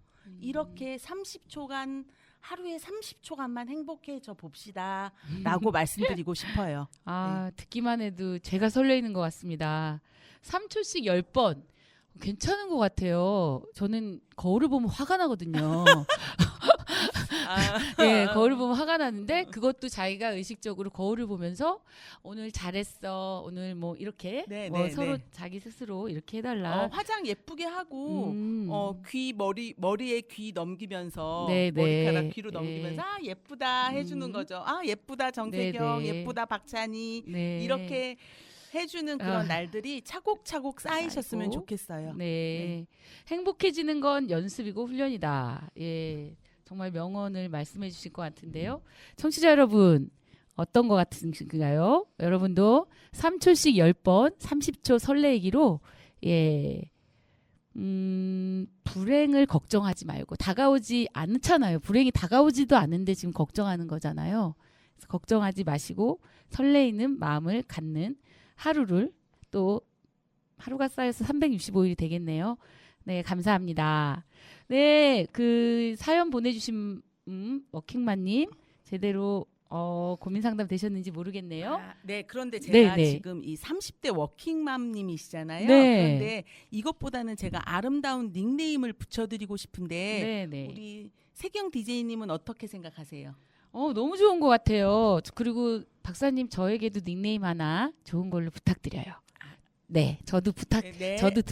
이렇게 30초간 하루에 30초간만 행복해져 봅시다 라고 말씀드리고 싶어요. 듣기만 해도 제가 설레이는 것 같습니다. 3초씩 10번 괜찮은 것 같아요. 저는 거울을 보면 화가 나거든요. 네, 거울을 보면 화가 나는데 그것도 자기가 의식적으로 거울을 보면서 오늘 잘했어, 오늘 뭐 이렇게 서로 자기 스스로 이렇게 해달라. 화장 예쁘게 하고 머리에 귀 넘기면서 네, 머리카락 귀로 넘기면서 예쁘다 해주는 거죠. 예쁘다 정세경, 예쁘다 박찬희 이렇게 해주는 그런 날들이 차곡차곡 쌓이셨으면 좋겠어요. 네. 행복해지는 건 연습이고 훈련이다. 예. 정말 명언을 말씀해 주실 것 같은데요. 청취자 여러분 어떤 것 같으신가요? 여러분도 3초씩 10번 30초 설레기로 불행을 걱정하지 말고 다가오지 않잖아요. 불행이 다가오지도 않은데 지금 걱정하는 거잖아요. 그래서 걱정하지 마시고 설레이는 마음을 갖는 하루를 또 하루가 쌓여서 365일이 되겠네요. 네, 감사합니다. 네, 그 사연 보내주신 워킹맘님 제대로 고민 상담 되셨는지 모르겠네요. 네, 그런데 제가 네. 지금 이 30대 워킹맘님이시잖아요. 네. 그런데 이것보다는 제가 아름다운 닉네임을 붙여드리고 싶은데 네. 우리 세경 DJ님은 어떻게 생각하세요? 너무 좋은 것 같아요. 그리고 박사님 저에게도 닉네임 하나 좋은 걸로 부탁드려요. 네, 저도 저도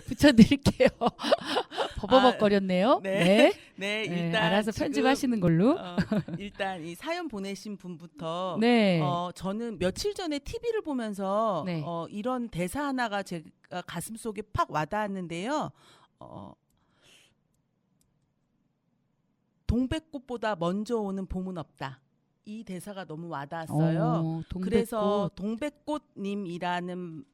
붙여드릴게요. 버벅거렸네요. 네, 일단 알아서 편집하시는 걸로. 일단 이 사연 보내신 분부터 네. 저는 며칠 전에 TV를 보면서 네. 이런 대사 하나가 제가 가슴 속에 팍 와닿았는데요. 동백꽃보다 먼저 오는 봄은 없다. 이 대사가 너무 와닿았어요. 그래서 동백꽃님이라는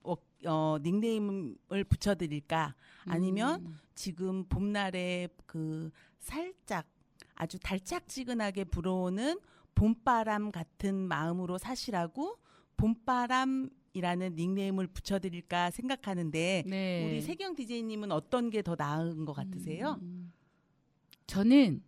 닉네임을 붙여드릴까? 아니면 지금 봄날에 그 살짝 아주 달짝지근하게 불어오는 봄바람 같은 마음으로 사시라고 봄바람이라는 닉네임을 붙여드릴까 생각하는데 우리 세경 DJ님은 어떤 게 더 나은 것 같으세요? 저는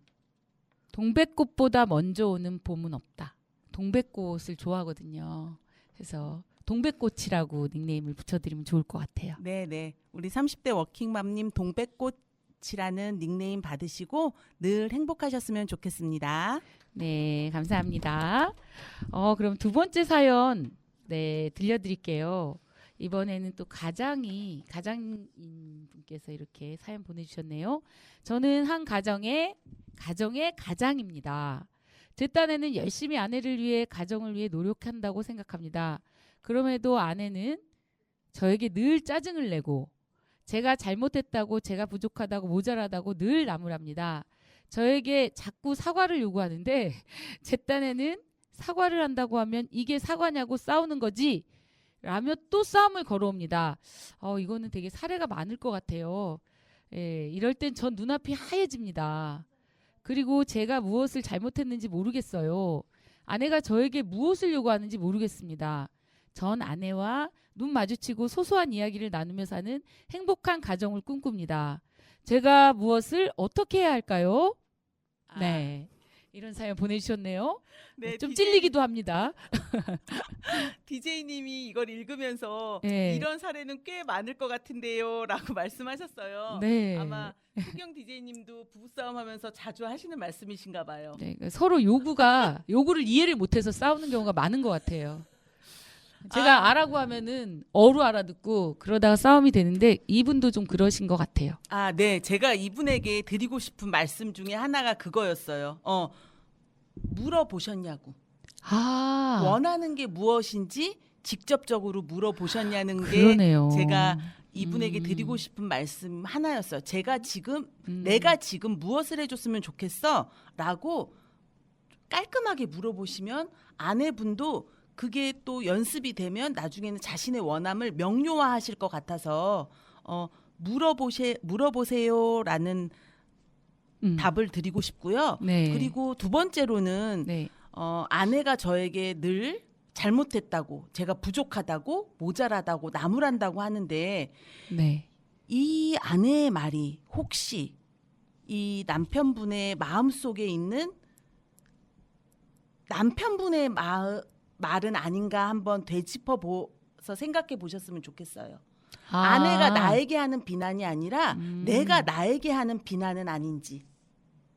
동백꽃보다 먼저 오는 봄은 없다. 동백꽃을 좋아하거든요. 그래서 동백꽃이라고 닉네임을 붙여드리면 좋을 것 같아요. 네. 우리 30대 워킹맘님 동백꽃 꽃이라는 닉네임 받으시고 늘 행복하셨으면 좋겠습니다. 네, 감사합니다. 그럼 두 번째 사연 네, 들려드릴게요. 이번에는 또 가장인 분께서 이렇게 사연 보내주셨네요. 저는 한 가정의 가장입니다. 제 딴에는 열심히 아내를 위해 가정을 위해 노력한다고 생각합니다. 그럼에도 아내는 저에게 늘 짜증을 내고 제가 잘못했다고 제가 부족하다고 모자라다고 늘 나무랍니다. 저에게 자꾸 사과를 요구하는데 제 딴에는 사과를 한다고 하면 이게 사과냐고 싸우는 거지 라며 또 싸움을 걸어옵니다. 이거는 되게 사례가 많을 것 같아요. 예, 이럴 땐 전 눈앞이 하얘집니다. 그리고 제가 무엇을 잘못했는지 모르겠어요. 아내가 저에게 무엇을 요구하는지 모르겠습니다. 전 아내와 눈 마주치고 소소한 이야기를 나누며 사는 행복한 가정을 꿈꿉니다. 제가 무엇을 어떻게 해야 할까요? 네. 이런 사연 보내주셨네요. 네, 좀 찔리기도 합니다. DJ님이 이걸 읽으면서 네. 이런 사례는 꽤 많을 것 같은데요라고 말씀하셨어요. 네. 아마 수경 DJ님도 부부싸움하면서 자주 하시는 말씀이신가 봐요. 네, 그러니까 서로 요구를 이해를 못해서 싸우는 경우가 많은 것 같아요. 제가 아라고 하면은 어로 알아듣고 그러다가 싸움이 되는데 이분도 좀 그러신 것 같아요. 네. 제가 이분에게 드리고 싶은 말씀 중에 하나가 그거였어요. 물어보셨냐고. 원하는 게 무엇인지 직접적으로 물어보셨냐는 게 그러네요. 제가 이분에게 드리고 싶은 말씀 하나였어요. 내가 지금 무엇을 해줬으면 좋겠어? 라고 깔끔하게 물어보시면 아내분도 그게 또 연습이 되면 나중에는 자신의 원함을 명료화하실 것 같아서 물어보세요라는 답을 드리고 싶고요. 네. 그리고 두 번째로는 네. 아내가 저에게 늘 잘못했다고, 제가 부족하다고, 모자라다고, 나무란다고 하는데 네. 이 아내의 말이 혹시 이 남편분의 마음속에 있는 남편분의 말은 아닌가 한번 되짚어서 생각해 보셨으면 좋겠어요. 아내가 나에게 하는 비난이 아니라 내가 나에게 하는 비난은 아닌지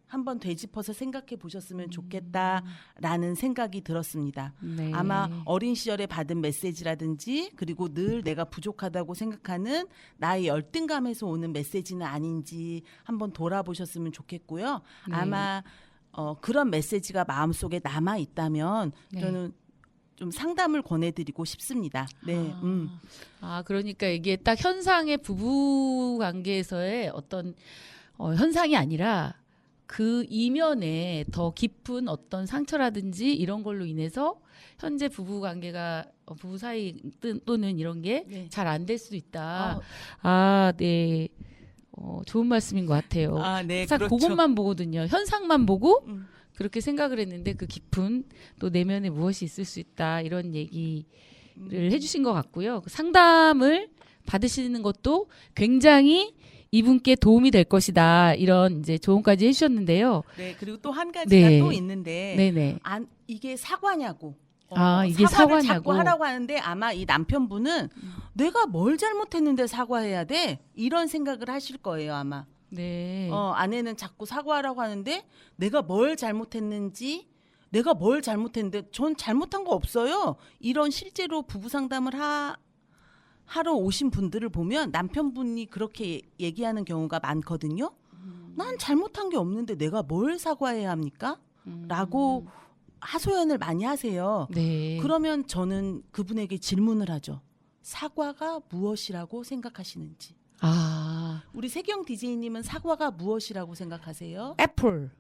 한번 되짚어서 생각해 보셨으면 좋겠다라는 생각이 들었습니다. 네. 아마 어린 시절에 받은 메시지라든지 그리고 늘 내가 부족하다고 생각하는 나의 열등감에서 오는 메시지는 아닌지 한번 돌아보셨으면 좋겠고요. 네. 아마 그런 메시지가 마음속에 남아 있다면 네. 저는 좀 상담을 권해드리고 싶습니다. 네. 그러니까 이게 딱 현상의 부부 관계에서의 어떤 현상이 아니라 그 이면에 더 깊은 어떤 상처라든지 이런 걸로 인해서 현재 부부 관계가 부부 사이 또는 이런 게 잘 안 될 수도 있다. 네. 좋은 말씀인 것 같아요. 네, 항상 그렇죠. 그것만 보거든요. 현상만 보고 그렇게 생각을 했는데 그 깊은 또 내면에 무엇이 있을 수 있다 이런 얘기를 해주신 것 같고요. 그 상담을 받으시는 것도 굉장히 이분께 도움이 될 것이다 이런 이제 조언까지 해주셨는데요. 네, 그리고 또 한 가지가 네. 또 있는데 네네. 이게 사과냐고. 이게 사과를 사과냐고. 자꾸 하라고 하는데 아마 이 남편분은 내가 뭘 잘못했는데 사과해야 돼? 이런 생각을 하실 거예요 아마. 네. 아내는 자꾸 사과하라고 하는데 내가 뭘 잘못했는데 전 잘못한 거 없어요. 이런 실제로 부부 상담을 하러 오신 분들을 보면 남편분이 그렇게 얘기하는 경우가 많거든요. 난 잘못한 게 없는데 내가 뭘 사과해야 합니까? 라고 하소연을 많이 하세요. 네. 그러면 저는 그분에게 질문을 하죠. 사과가 무엇이라고 생각하시는지. 우리 세경 DJ님은 사과가 무엇이라고 생각하세요? 애플.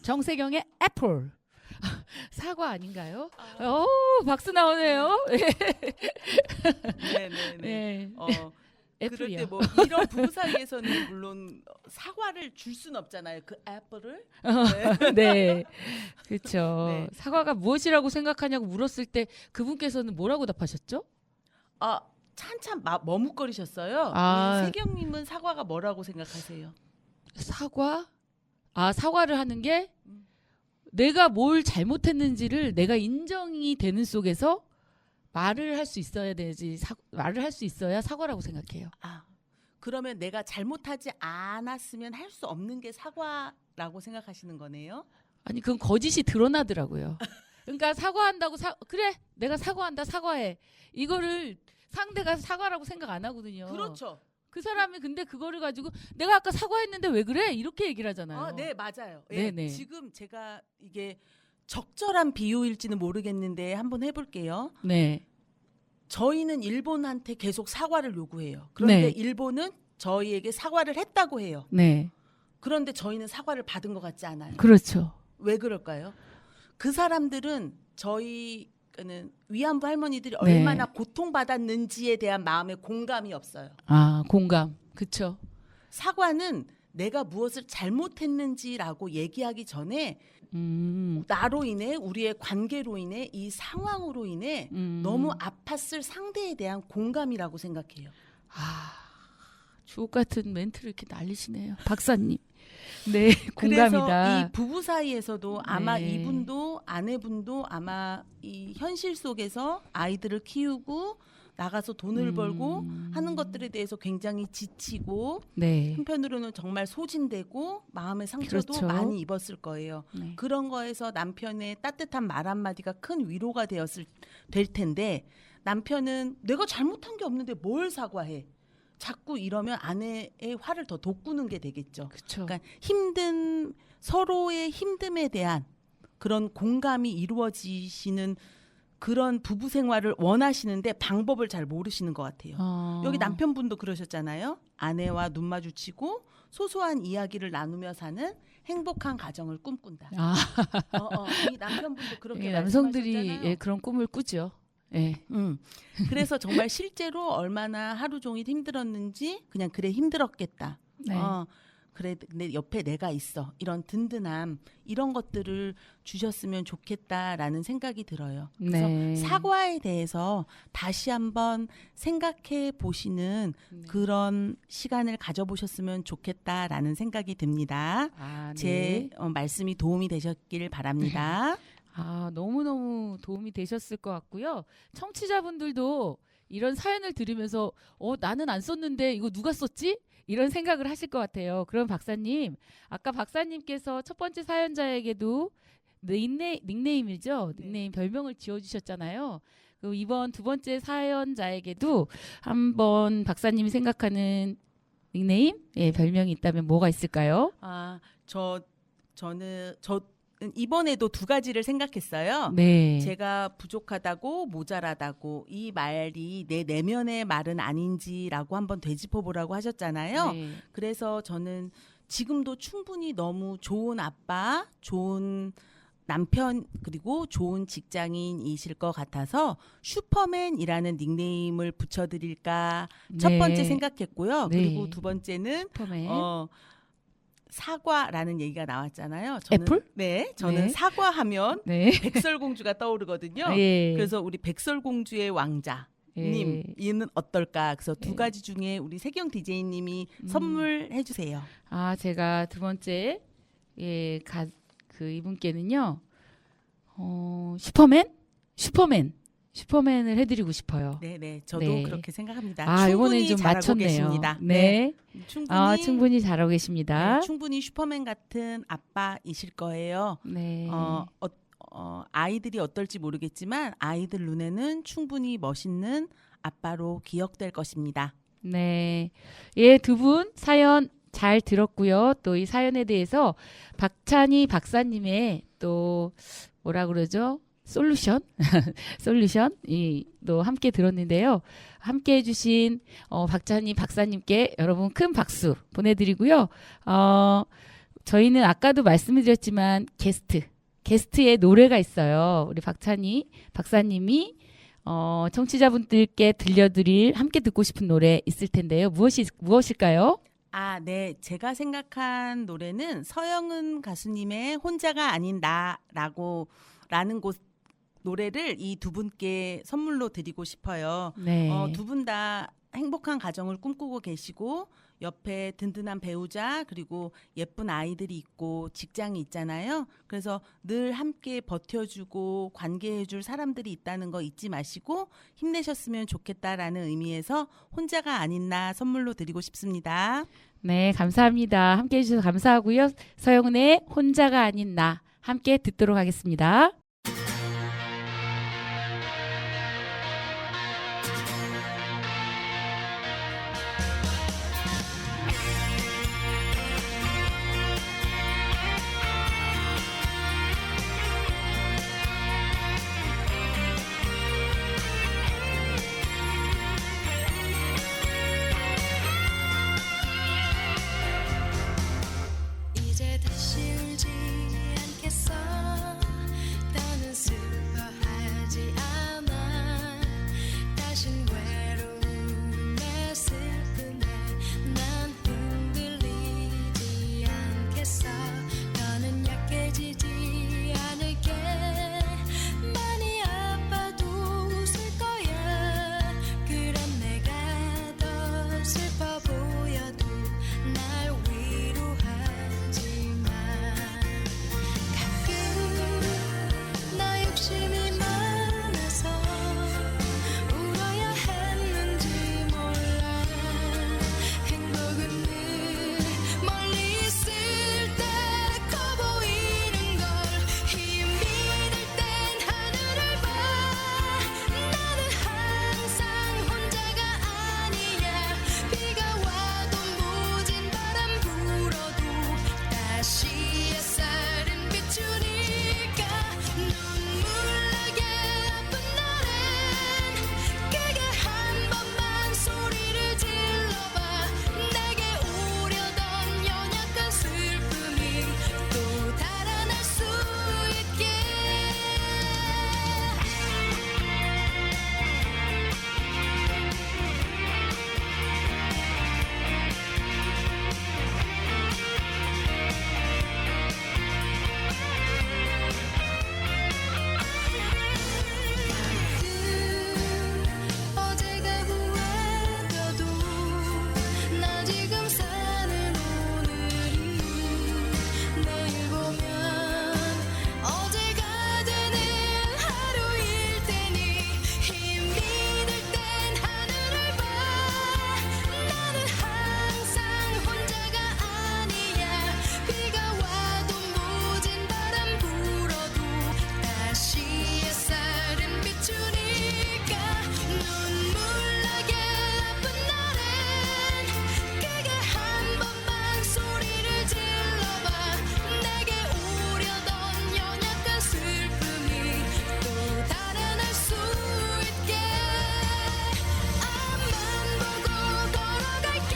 정세경의 애플. 사과 아닌가요? 박수 나오네요. 네네네. 네. 그럴 애플이요. 때 뭐 이런 부부 사이에서는 물론 사과를 줄 수는 없잖아요. 그 애플을. 네. 그렇죠. 네. 사과가 무엇이라고 생각하냐고 물었을 때 그분께서는 뭐라고 답하셨죠? 찬참 머뭇거리셨어요. 우리 세경님은 사과가 뭐라고 생각하세요? 사과? 사과를 하는 게 내가 뭘 잘못했는지를 내가 인정이 되는 속에서 말을 할 수 있어야 되지. 말을 할 수 있어야 사과라고 생각해요. 그러면 내가 잘못하지 않았으면 할 수 없는 게 사과라고 생각하시는 거네요. 아니 그건 거짓이 드러나더라고요. 그러니까 사과한다고 그래 내가 사과한다 사과해 이거를 상대가 사과라고 생각 안 하거든요. 그렇죠. 그 사람이 근데 그거를 가지고 내가 아까 사과했는데 왜 그래 이렇게 얘기를 하잖아요. 아, 네, 맞아요. 예, 네네. 지금 제가 이게 적절한 비유일지는 모르겠는데 한번 해볼게요. 네. 저희는 일본한테 계속 사과를 요구해요. 그런데 네. 일본은 저희에게 사과를 했다고 해요. 네. 그런데 저희는 사과를 받은 것 같지 않아요. 그렇죠. 왜 그럴까요? 그 사람들은 저희는 위안부 할머니들이 네. 얼마나 고통받았는지에 대한 마음의 공감이 없어요. 아 공감. 그쵸. 사과는 내가 무엇을 잘못했는지라고 얘기하기 전에 나로 인해 우리의 관계로 인해 이 상황으로 인해 너무 아팠을 상대에 대한 공감이라고 생각해요. 주옥 같은 멘트를 이렇게 날리시네요. 박사님. 네, 그래서 공감이다. 이 부부 사이에서도 아마 네. 이분도 아내분도 아마 이 현실 속에서 아이들을 키우고 나가서 돈을 벌고 하는 것들에 대해서 굉장히 지치고 네. 한편으로는 정말 소진되고 마음의 상처도 그렇죠. 많이 입었을 거예요. 네. 그런 거에서 남편의 따뜻한 말 한마디가 큰 위로가 될 텐데 남편은 내가 잘못한 게 없는데 뭘 사과해. 자꾸 이러면 아내의 화를 더 돋구는 게 되겠죠. 그렇죠. 그러니까 서로의 힘듦에 대한 그런 공감이 이루어지시는 그런 부부 생활을 원하시는데 방법을 잘 모르시는 것 같아요. 여기 남편분도 그러셨잖아요. 아내와 눈 마주치고 소소한 이야기를 나누며 사는 행복한 가정을 꿈꾼다. 이 남편분도 그렇게 예, 남성들이 말씀하셨잖아요. 예, 그런 꿈을 꾸죠. 예. 그래서 정말 실제로 얼마나 하루 종일 힘들었는지 그냥 그래 힘들었겠다. 네. 그래 내 옆에 내가 있어. 이런 든든함 이런 것들을 주셨으면 좋겠다라는 생각이 들어요. 그래서 네. 사과에 대해서 다시 한번 생각해 보시는 그런 시간을 가져보셨으면 좋겠다라는 생각이 듭니다. 아, 네. 제 말씀이 도움이 되셨길 바랍니다. 아, 너무너무 도움이 되셨을 것 같고요. 청취자분들도 이런 사연을 들으면서 나는 안 썼는데 이거 누가 썼지? 이런 생각을 하실 것 같아요. 그럼 박사님, 아까 박사님께서 첫 번째 사연자에게도 닉네임이죠. 닉네임 별명을 지어주셨잖아요. 그리고 이번 두 번째 사연자에게도 한번 박사님이 생각하는 닉네임, 예, 별명이 있다면 뭐가 있을까요? 저는 이번에도 두 가지를 생각했어요. 네. 제가 부족하다고 모자라다고 이 말이 내 내면의 말은 아닌지라고 한번 되짚어 보라고 하셨잖아요. 네. 그래서 저는 지금도 충분히 너무 좋은 아빠, 좋은 남편 그리고 좋은 직장인이실 것 같아서 슈퍼맨이라는 닉네임을 붙여드릴까 첫 네. 번째 생각했고요. 네. 그리고 두 번째는 슈퍼맨. 사과라는 얘기가 나왔잖아요. 저는, 애플? 네, 저는 네. 사과하면 네. 백설공주가 떠오르거든요. 예. 그래서 우리 백설공주의 왕자님 예. 이는 어떨까? 그래서 두 예. 가지 중에 우리 세경 DJ님이 선물해 주세요. 아, 제가 두 번째 그 이분께는요. 슈퍼맨을 해드리고 싶어요. 네, 저도 네. 그렇게 생각합니다. 아, 이번엔 충분히 좀 잘하고 맞췄네요. 계십니다. 네. 충분히 충분히 잘하고 계십니다. 네, 충분히 슈퍼맨 같은 아빠이실 거예요. 네. 아이들이 어떨지 모르겠지만 아이들 눈에는 충분히 멋있는 아빠로 기억될 것입니다. 네. 예, 두 분 사연 잘 들었고요. 또 이 사연에 대해서 박찬희 박사님의 또 뭐라 그러죠? 솔루션이 또 함께 들었는데요. 함께 해주신 박찬희 박사님께 여러분 큰 박수 보내드리고요. 저희는 아까도 말씀드렸지만 게스트의 노래가 있어요. 우리 박찬희 박사님이 청취자분들께 들려드릴 함께 듣고 싶은 노래 있을 텐데요. 무엇일까요? 네. 제가 생각한 노래는 서영은 가수님의 혼자가 아닌 나라는 노래를 이 두 분께 선물로 드리고 싶어요. 네. 두 분 다 행복한 가정을 꿈꾸고 계시고 옆에 든든한 배우자 그리고 예쁜 아이들이 있고 직장이 있잖아요. 그래서 늘 함께 버텨주고 관계해줄 사람들이 있다는 거 잊지 마시고 힘내셨으면 좋겠다라는 의미에서 혼자가 아닌 나 선물로 드리고 싶습니다. 네, 감사합니다. 함께 해주셔서 감사하고요. 서영은의 혼자가 아닌 나 함께 듣도록 하겠습니다. 이제 다시 울지 않겠어 더는 슬퍼하지 않아 다신 외로움에 슬픔에 난 흔들리지 않겠어 더는 약해지지 않을게 많이 아파도 웃을 거야 그런 내가 더 슬퍼 보여도 날 위로하지만 가끔 나 욕심이 많아서 울어야 했는지 몰라 행복은 늘 멀리 있을 때 커 보이는 걸 힘이 들 땐 하늘을 봐 나는 항상 혼자가 아니야 비가 와도 모진 바람 불어도 다시 햇살은 비추니까 눈물 나게 아픈 날엔 크게 한 번만 소리를 질러봐 내게 오려던 연약한 슬픔이 또 달아날 수 있게 어제가 후회돼도 나 지금 사는 오늘이 내일 보면 어제가 되는 하루일 테니 힘이 들 땐 하늘을 봐 나는 항상 혼자가 아니야 비가 와도 모진 바람 불어도 다시 햇살은 비추니까 눈물 나게 아픈 날엔 크게 한 번만 소리를 질러봐 내게 오려던 연약한 슬픔이 또 달아날 수 있게 앞만 보고 걸어갈게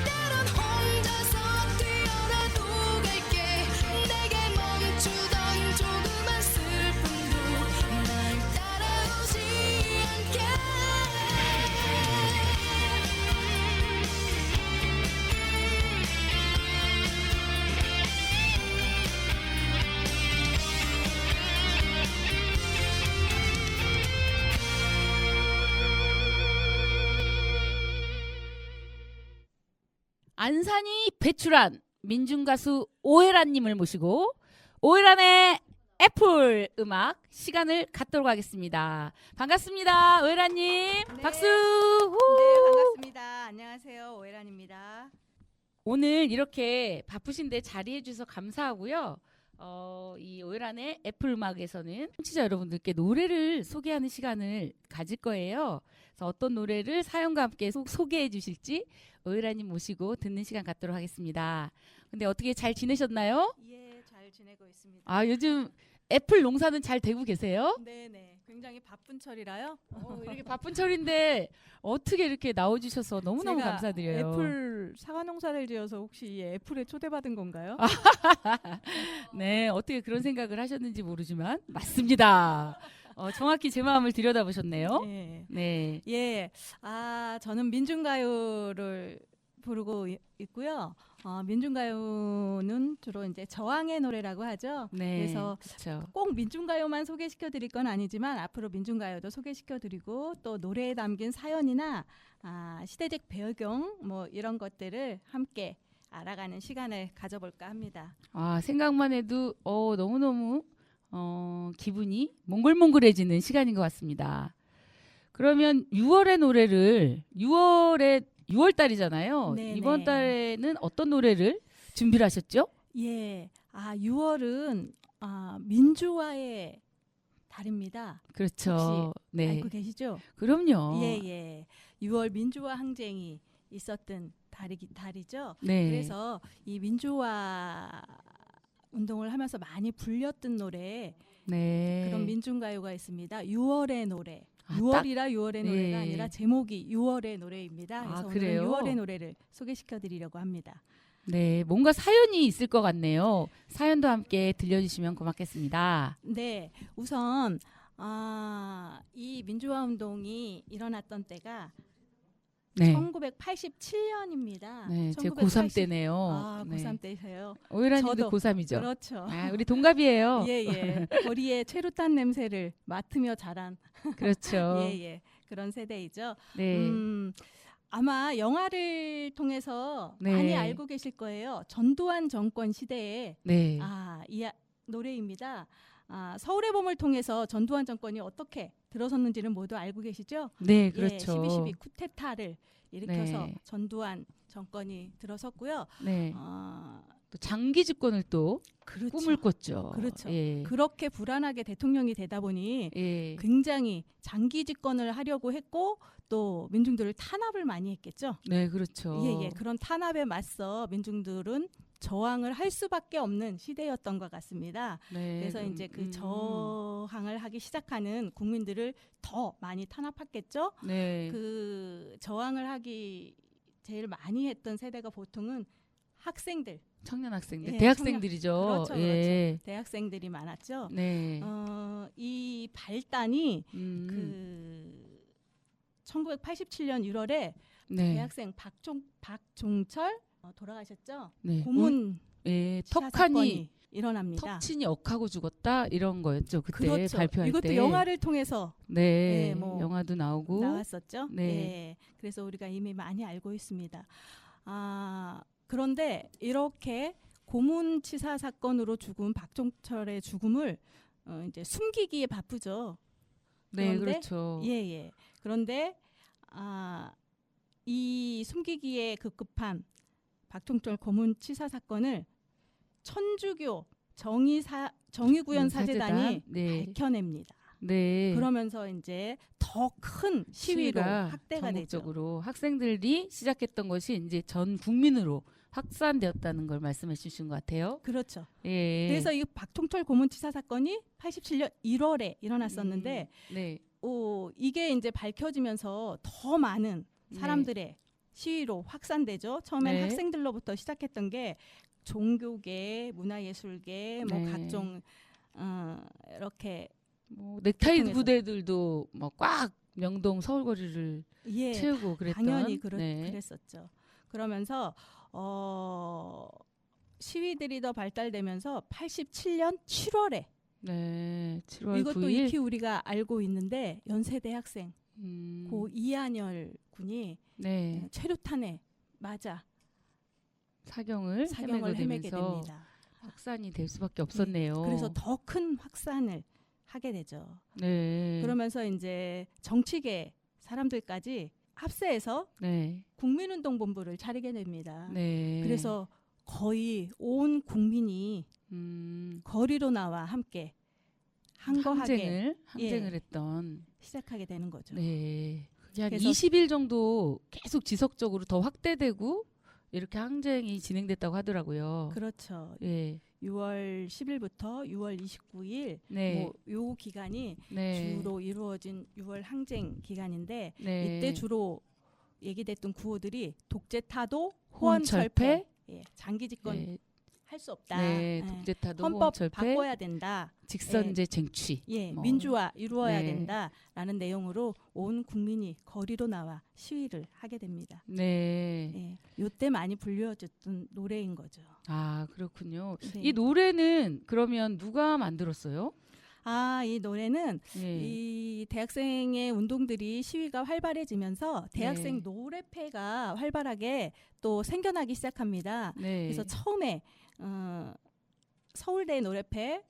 때론 혼자서 뛰어나도 갈게 내게 멈추던 조그만 슬픔도 날 따라오지 않게 안산이 배출한 민중가수 오해란님을 모시고 오해란의 애플 음악 시간을 갖도록 하겠습니다. 반갑습니다. 오해란님. 박수. 후. 네, 반갑습니다. 안녕하세요. 오해란입니다. 오늘 이렇게 바쁘신데 자리해 주셔서 감사하고요. 이 오해란의 애플 음악에서는 청취자 여러분들께 노래를 소개하는 시간을 가질 거예요. 그래서 어떤 노래를 사연과 함께 소개해 주실지 오해란님 모시고 듣는 시간 갖도록 하겠습니다. 근데 어떻게 잘 지내셨나요? 예, 잘 지내고 있습니다. 아, 요즘 애플 농사는 잘 되고 계세요? 네네. 굉장히 바쁜 철이라요. 이렇게 바쁜 철인데 어떻게 이렇게 나와주셔서 너무너무 제가 감사드려요. 애플 사과 농사를 지어서 혹시 이 애플에 초대받은 건가요? 네, 어떻게 그런 생각을 하셨는지 모르지만 맞습니다. 정확히 제 마음을 들여다보셨네요. 예. 네. 예. 아, 저는 민중가요를 부르고 있고요. 민중가요는 주로 이제 저항의 노래라고 하죠. 네. 그래서 그렇죠. 꼭 민중가요만 소개시켜 드릴 건 아니지만 앞으로 민중가요도 소개시켜 드리고 또 노래에 담긴 사연이나 시대적 배경 뭐 이런 것들을 함께 알아가는 시간을 가져볼까 합니다. 생각만 해도 너무너무 기분이 몽글몽글해지는 시간인 것 같습니다. 그러면 6월의 노래를 6월 달이잖아요. 네네. 이번 달에는 어떤 노래를 준비를 하셨죠? 예. 6월은 민주화의 달입니다. 그렇죠. 혹시 네. 알고 계시죠? 그럼요. 예. 6월 민주화 항쟁이 있었던 달이죠. 네. 그래서 이 민주화 운동을 하면서 많이 불렸던 노래 네. 그런 민중가요가 있습니다. 6월의 노래. 딱 6월이라 6월의 노래가 네. 아니라 제목이 6월의 노래입니다. 그래서 그래요? 오늘은 6월의 노래를 소개시켜 드리려고 합니다. 네, 뭔가 사연이 있을 것 같네요. 사연도 함께 들려주시면 고맙겠습니다. 네, 우선 이 민주화 운동이 일어났던 때가 네. 1987년입니다. 네, 제 고3 때네요. 네. 고3 때세요. 오유라님도 저도. 고3이죠. 그렇죠. 우리 동갑이에요. 예. 거리의 최루탄 냄새를 맡으며 자란 그렇죠. 예. 그런 세대이죠. 네. 아마 영화를 통해서 네. 많이 알고 계실 거예요. 전두환 정권 시대에 네. 노래입니다. 서울의 봄을 통해서 전두환 정권이 어떻게 들어섰는지는 모두 알고 계시죠? 네, 그렇죠. 12.12 쿠데타를 일으켜서 네. 전두환 정권이 들어섰고요. 네. 또 장기 집권을 또 그렇죠. 꿈을 꿨죠. 그렇죠. 예. 그렇게 불안하게 대통령이 되다 보니 예. 굉장히 장기 집권을 하려고 했고 또 민중들을 탄압을 많이 했겠죠. 네, 그렇죠. 예. 그런 탄압에 맞서 민중들은 저항을 할 수밖에 없는 시대였던 것 같습니다. 네. 그래서 이제 그 저항을 하기 시작하는 국민들을 더 많이 탄압했겠죠. 네. 그 저항을 하기 제일 많이 했던 세대가 보통은 학생들, 청년 학생들, 예, 대학생들이죠. 그렇죠. 예. 대학생들이 많았죠. 네. 이 발단이 그 1987년 1월에 네. 대학생 박종철 돌아가셨죠. 네. 고문 예, 치사 턱하니 사건이 일어납니다. 턱친이 억하고 죽었다 이런 거였죠. 그때 그렇죠. 발표할 이것도 때. 영화를 통해서 네. 예, 뭐 영화도 나오고. 나왔었죠. 네. 예, 그래서 우리가 이미 많이 알고 있습니다. 그런데 이렇게 고문치사 사건으로 죽은 박종철의 죽음을 이제 숨기기에 바쁘죠. 네, 그런데 그렇죠. 예. 그런데 이 숨기기에 급급한 박종철 고문치사 사건을 천주교 정의구현 사재단이 네. 밝혀냅니다. 네. 그러면서 이제 더 큰 시위로 확대가 되죠. 전국적으로 학생들이 시작했던 것이 이제 전 국민으로 확산되었다는 걸 말씀해 주신 것 같아요. 그렇죠. 예. 그래서 이 박종철 고문치사 사건이 87년 1월에 일어났었는데 네. 이게 이제 밝혀지면서 더 많은 사람들의 시위로 확산되죠. 처음엔 네. 학생들로부터 시작했던 게 종교계, 문화예술계, 뭐 네. 각종 이렇게 뭐 넥타이 대통에서. 부대들도 뭐 꽉 명동 서울거리를 예, 채우고 그랬던. 당연히 네. 그랬었죠. 그러면서 시위들이 더 발달되면서 87년 7월에 네. 7월 이것도 9일. 익히 우리가 알고 있는데 연세대 학생 고 이한열 군이 네. 최루탄에 맞아 사경을 헤매게 되면서 됩니다. 확산이 될 수밖에 없었네요. 그래서 더 큰 확산을 하게 되죠. 네. 그러면서 이제 정치계 사람들까지 합세해서 네. 국민운동본부를 차리게 됩니다. 네. 그래서 거의 온 국민이 거리로 나와 함께 항거하게 항쟁을 했던. 시작하게 되는 거죠. 네. 그게 한 그래서 20일 정도 계속 지속적으로 더 확대되고 이렇게 항쟁이 진행됐다고 하더라고요. 그렇죠. 예. 6월 10일부터 6월 29일 네. 요 기간이 네. 주로 이루어진 6월 항쟁 기간인데 네. 이때 주로 얘기됐던 구호들이 독재 타도 호원 호원 철폐, 철폐? 예, 장기 집권 예. 할 할 수 없다. 네, 예. 독재타도 헌법 호원철폐, 바꿔야 된다. 직선제 쟁취. 예, 뭐. 민주화 이루어야 네. 된다라는 내용으로 온 국민이 거리로 나와 시위를 하게 됩니다. 네. 예, 요때 많이 불려졌던 노래인 거죠. 아, 그렇군요. 네. 이 노래는 그러면 누가 만들었어요? 이 노래는 예. 이 대학생의 운동들이 시위가 활발해지면서 대학생 네. 노래패가 활발하게 또 생겨나기 시작합니다. 네. 그래서 처음에 서울대 노래패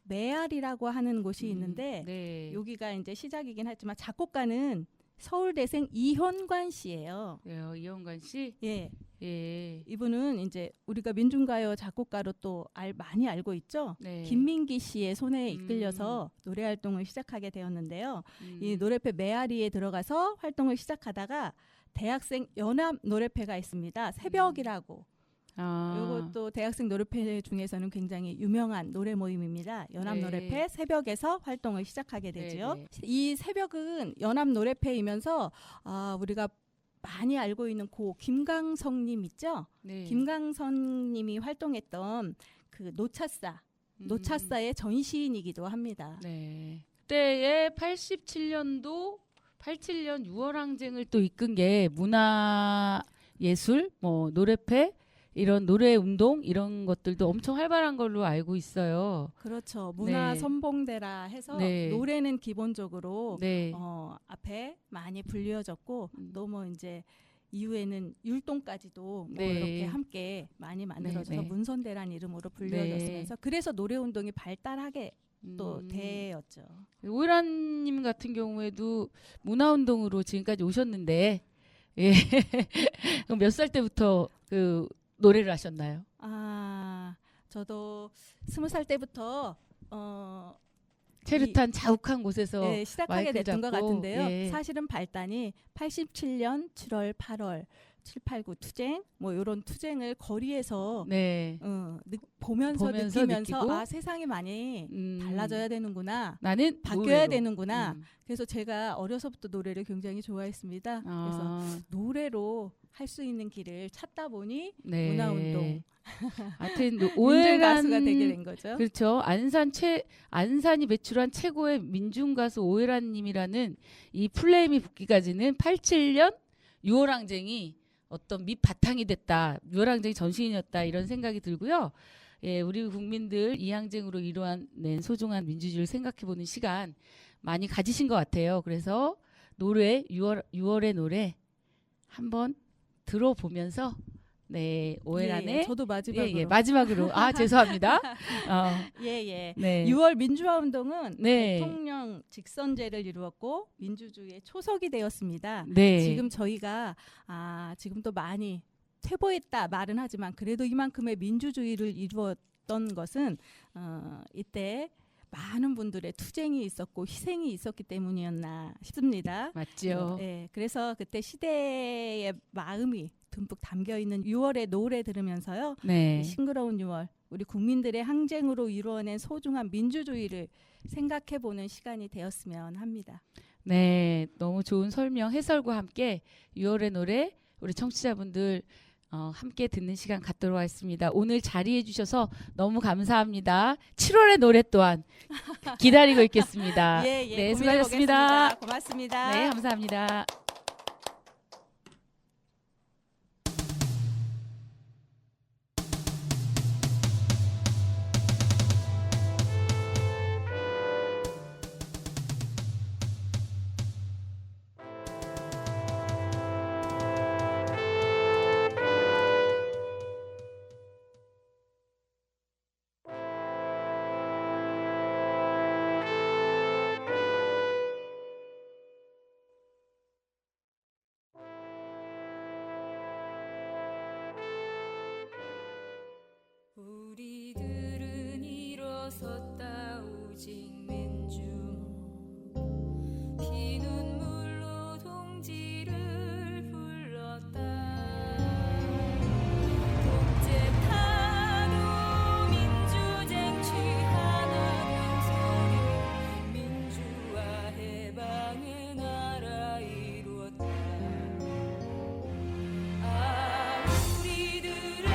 메아리라고 하는 곳이 있는데 네. 여기가 이제 시작이긴 하지만 작곡가는 서울대생 이현관 씨예요. 이영관 씨. 예, 예. 이분은 이제 우리가 민중가요 작곡가로 또 많이 알고 있죠. 네. 김민기 씨의 손에 이끌려서 노래 활동을 시작하게 되었는데요. 이 노래패 메아리에 들어가서 활동을 시작하다가 대학생 연합 노래패가 있습니다. 새벽이라고. 이것도 대학생 노래패 중에서는 굉장히 유명한 노래 모임입니다. 연합 네. 노래패 새벽에서 활동을 시작하게 되죠. 네, 네. 이 새벽은 연합 노래패이면서 우리가 많이 알고 있는 고 김강성님 있죠? 네. 김강성님이 활동했던 그 노차사의 전시인이기도 합니다. 네. 그때의 87년도 87년 6월 항쟁을 또 이끈 게 문화 예술, 뭐 노래패 이런 노래 운동 이런 것들도 엄청 활발한 걸로 알고 있어요. 그렇죠. 문화 네. 선봉대라 해서 네. 노래는 기본적으로 네. 앞에 많이 불려졌고 또 뭐 이제 이후에는 율동까지도 뭐 네. 이렇게 함께 많이 만들어져서 네, 네. 문선대란 이름으로 불려졌으면서 그래서 노래 운동이 발달하게 또 되었죠. 오해란님 같은 경우에도 문화운동으로 지금까지 오셨는데, 예. 그럼 몇 살 때부터 그 노래를 하셨나요? 저도 20살 때부터 체르탄 자욱한 곳에서 네, 시작하게 마이크를 됐던 것 잡고, 같은데요. 예. 사실은 발단이 87년 7월, 8월 7, 8, 9 투쟁 뭐 이런 투쟁을 거리에서 네. 보면서 보면서 느끼면서 느끼고, 세상이 많이 달라져야 되는구나. 나는 바뀌어야 노래로. 되는구나. 그래서 제가 어려서부터 노래를 굉장히 좋아했습니다. 그래서 노래로 할 수 있는 길을 찾다 보니 네. 문화운동 하여튼 민중 오해란 가수가 되게 된 거죠. 그렇죠. 안산이 배출한 최고의 민중 가수 오해란님이라는 이 플레임이 붙기까지는 87년 6월 항쟁이 어떤 밑바탕이 됐다. 6월 항쟁이 전신이었다. 이런 생각이 들고요. 예, 우리 국민들 이 항쟁으로 이루어낸 소중한 민주주의를 생각해보는 시간 많이 가지신 것 같아요. 그래서 노래 6월의 노래 한번 들어보면서 네 오해란의 저도 마지막으로 마지막으로 죄송합니다. 네. 네. 6월 민주화 운동은 네. 대통령 직선제를 이루었고 민주주의의 초석이 되었습니다. 네. 지금 저희가 지금 또 많이 퇴보했다 말은 하지만 그래도 이만큼의 민주주의를 이루었던 것은 이때 많은 분들의 투쟁이 있었고 희생이 있었기 때문이었나 싶습니다. 맞죠. 네, 그래서 그때 시대의 마음이 듬뿍 담겨 있는 6월의 노래 들으면서요. 네. 싱그러운 6월, 우리 국민들의 항쟁으로 이루어낸 소중한 민주주의를 생각해보는 시간이 되었으면 합니다. 네, 너무 좋은 설명, 해설과 함께 6월의 노래 우리 청취자분들 함께 듣는 시간 갖도록 하겠습니다. 오늘 자리해 주셔서 너무 감사합니다. 7월의 노래 또한 기다리고 있겠습니다. 네, 수고하셨습니다. 고맙습니다. 네, 감사합니다. 우리들은 일어섰다 오직 민주몽 피눈물로 동지를 불렀다 독재타도 민주쟁취 하나된 소리 민주화 해방의 나라 이루었다 우리들의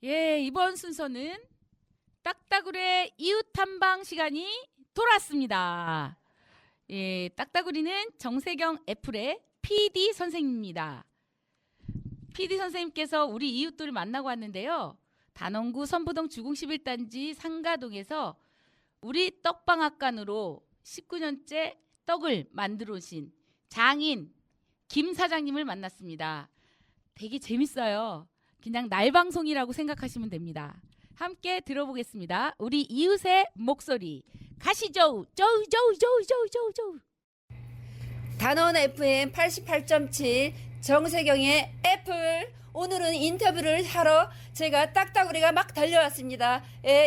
예, 이번 순서는 딱따구리의 이웃 탐방 시간이 돌아왔습니다. 예, 딱따구리는 정세경 애플의 PD 선생님입니다. PD 선생님께서 우리 이웃들을 만나고 왔는데요. 단원구 선부동 주공 11단지 상가동에서 우리 떡방앗간으로 19년째 떡을 만들어 오신 장인 김 사장님을 만났습니다. 되게 재밌어요. 그냥 날방송이라고 생각하시면 됩니다. 함께 들어보겠습니다. 우리 이웃의 목소리 가시죠. 쪼쪼쪼쪼쪼쪼. 단원 FM 88.7 정세경의 애플. 오늘은 인터뷰를 하러 제가 딱따구리가 막 달려왔습니다.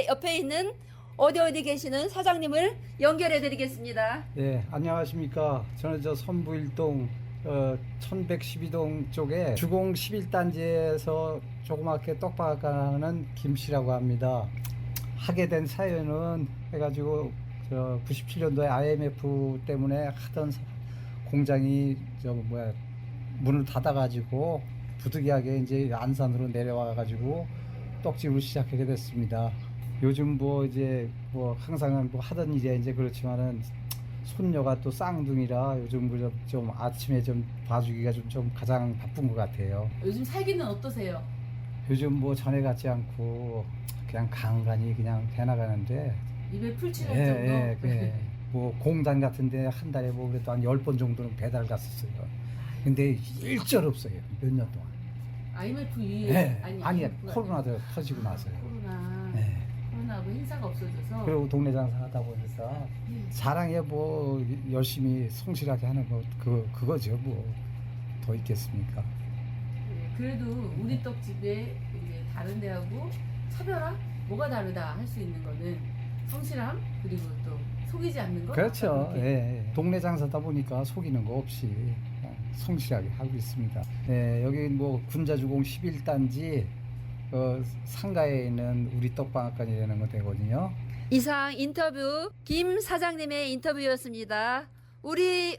옆에 있는 어디 계시는 사장님을 연결해 드리겠습니다. 네, 안녕하십니까. 저는 저 선부일동 1112동 쪽에 주공 11단지에서 조그맣게 떡방앗간하는 김씨라고 합니다. 하게 된 사연은 해가지고 97년도에 IMF 때문에 하던 공장이 문을 닫아가지고 부득이하게 이제 안산으로 내려와가지고 떡집을 시작하게 됐습니다. 요즘 항상 하던 일이 이제 그렇지만은 손녀가 또 쌍둥이라 요즘 좀 아침에 좀 봐주기가 좀 가장 바쁜 것 같아요. 요즘 살기는 어떠세요? 요즘 전에 같지 않고 그냥 간간히 그냥 해나가는데 입에 풀칠할 정도? 공단 같은데 한 달에 그래도 한 10번 정도는 배달 갔었어요. 근데 일절 없어요. 몇 년 동안. IMF 이후에? 아니 코로나도 터지고 나서요. 코로나하고 행사가 없어져서. 그리고 동네 장사 하다 보니까 사랑에 열심히 성실하게 하는 거 그거죠. 더 있겠습니까? 그래도 우리 떡집에 이제 다른 데하고 차별화? 뭐가 다르다 할 수 있는 거는 성실함 그리고 또 속이지 않는 거. 그렇죠. 동네 장사다 보니까 속이는 거 없이 그냥 성실하게 하고 있습니다. 여기 군자주공 11단지 상가에 있는 우리 떡방앗간이라는 거 되거든요. 이상 인터뷰 김 사장님의 인터뷰였습니다. 우리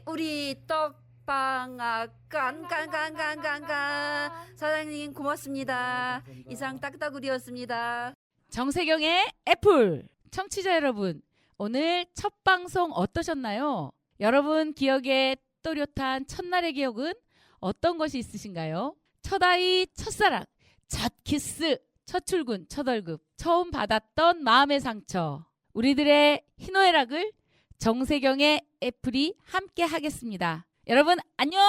떡방앗간 깐깐깐깐깐 사장님 고맙습니다. 이상 딱따구리였습니다. 정세경의 애플 청취자 여러분, 오늘 첫 방송 어떠셨나요? 여러분 기억에 또렷한 첫날의 기억은 어떤 것이 있으신가요? 첫 아이, 첫사랑, 첫 키스, 첫 출근, 첫 월급, 처음 받았던 마음의 상처. 우리들의 희노애락을 정세경의 애플이 함께 하겠습니다. 여러분 안녕!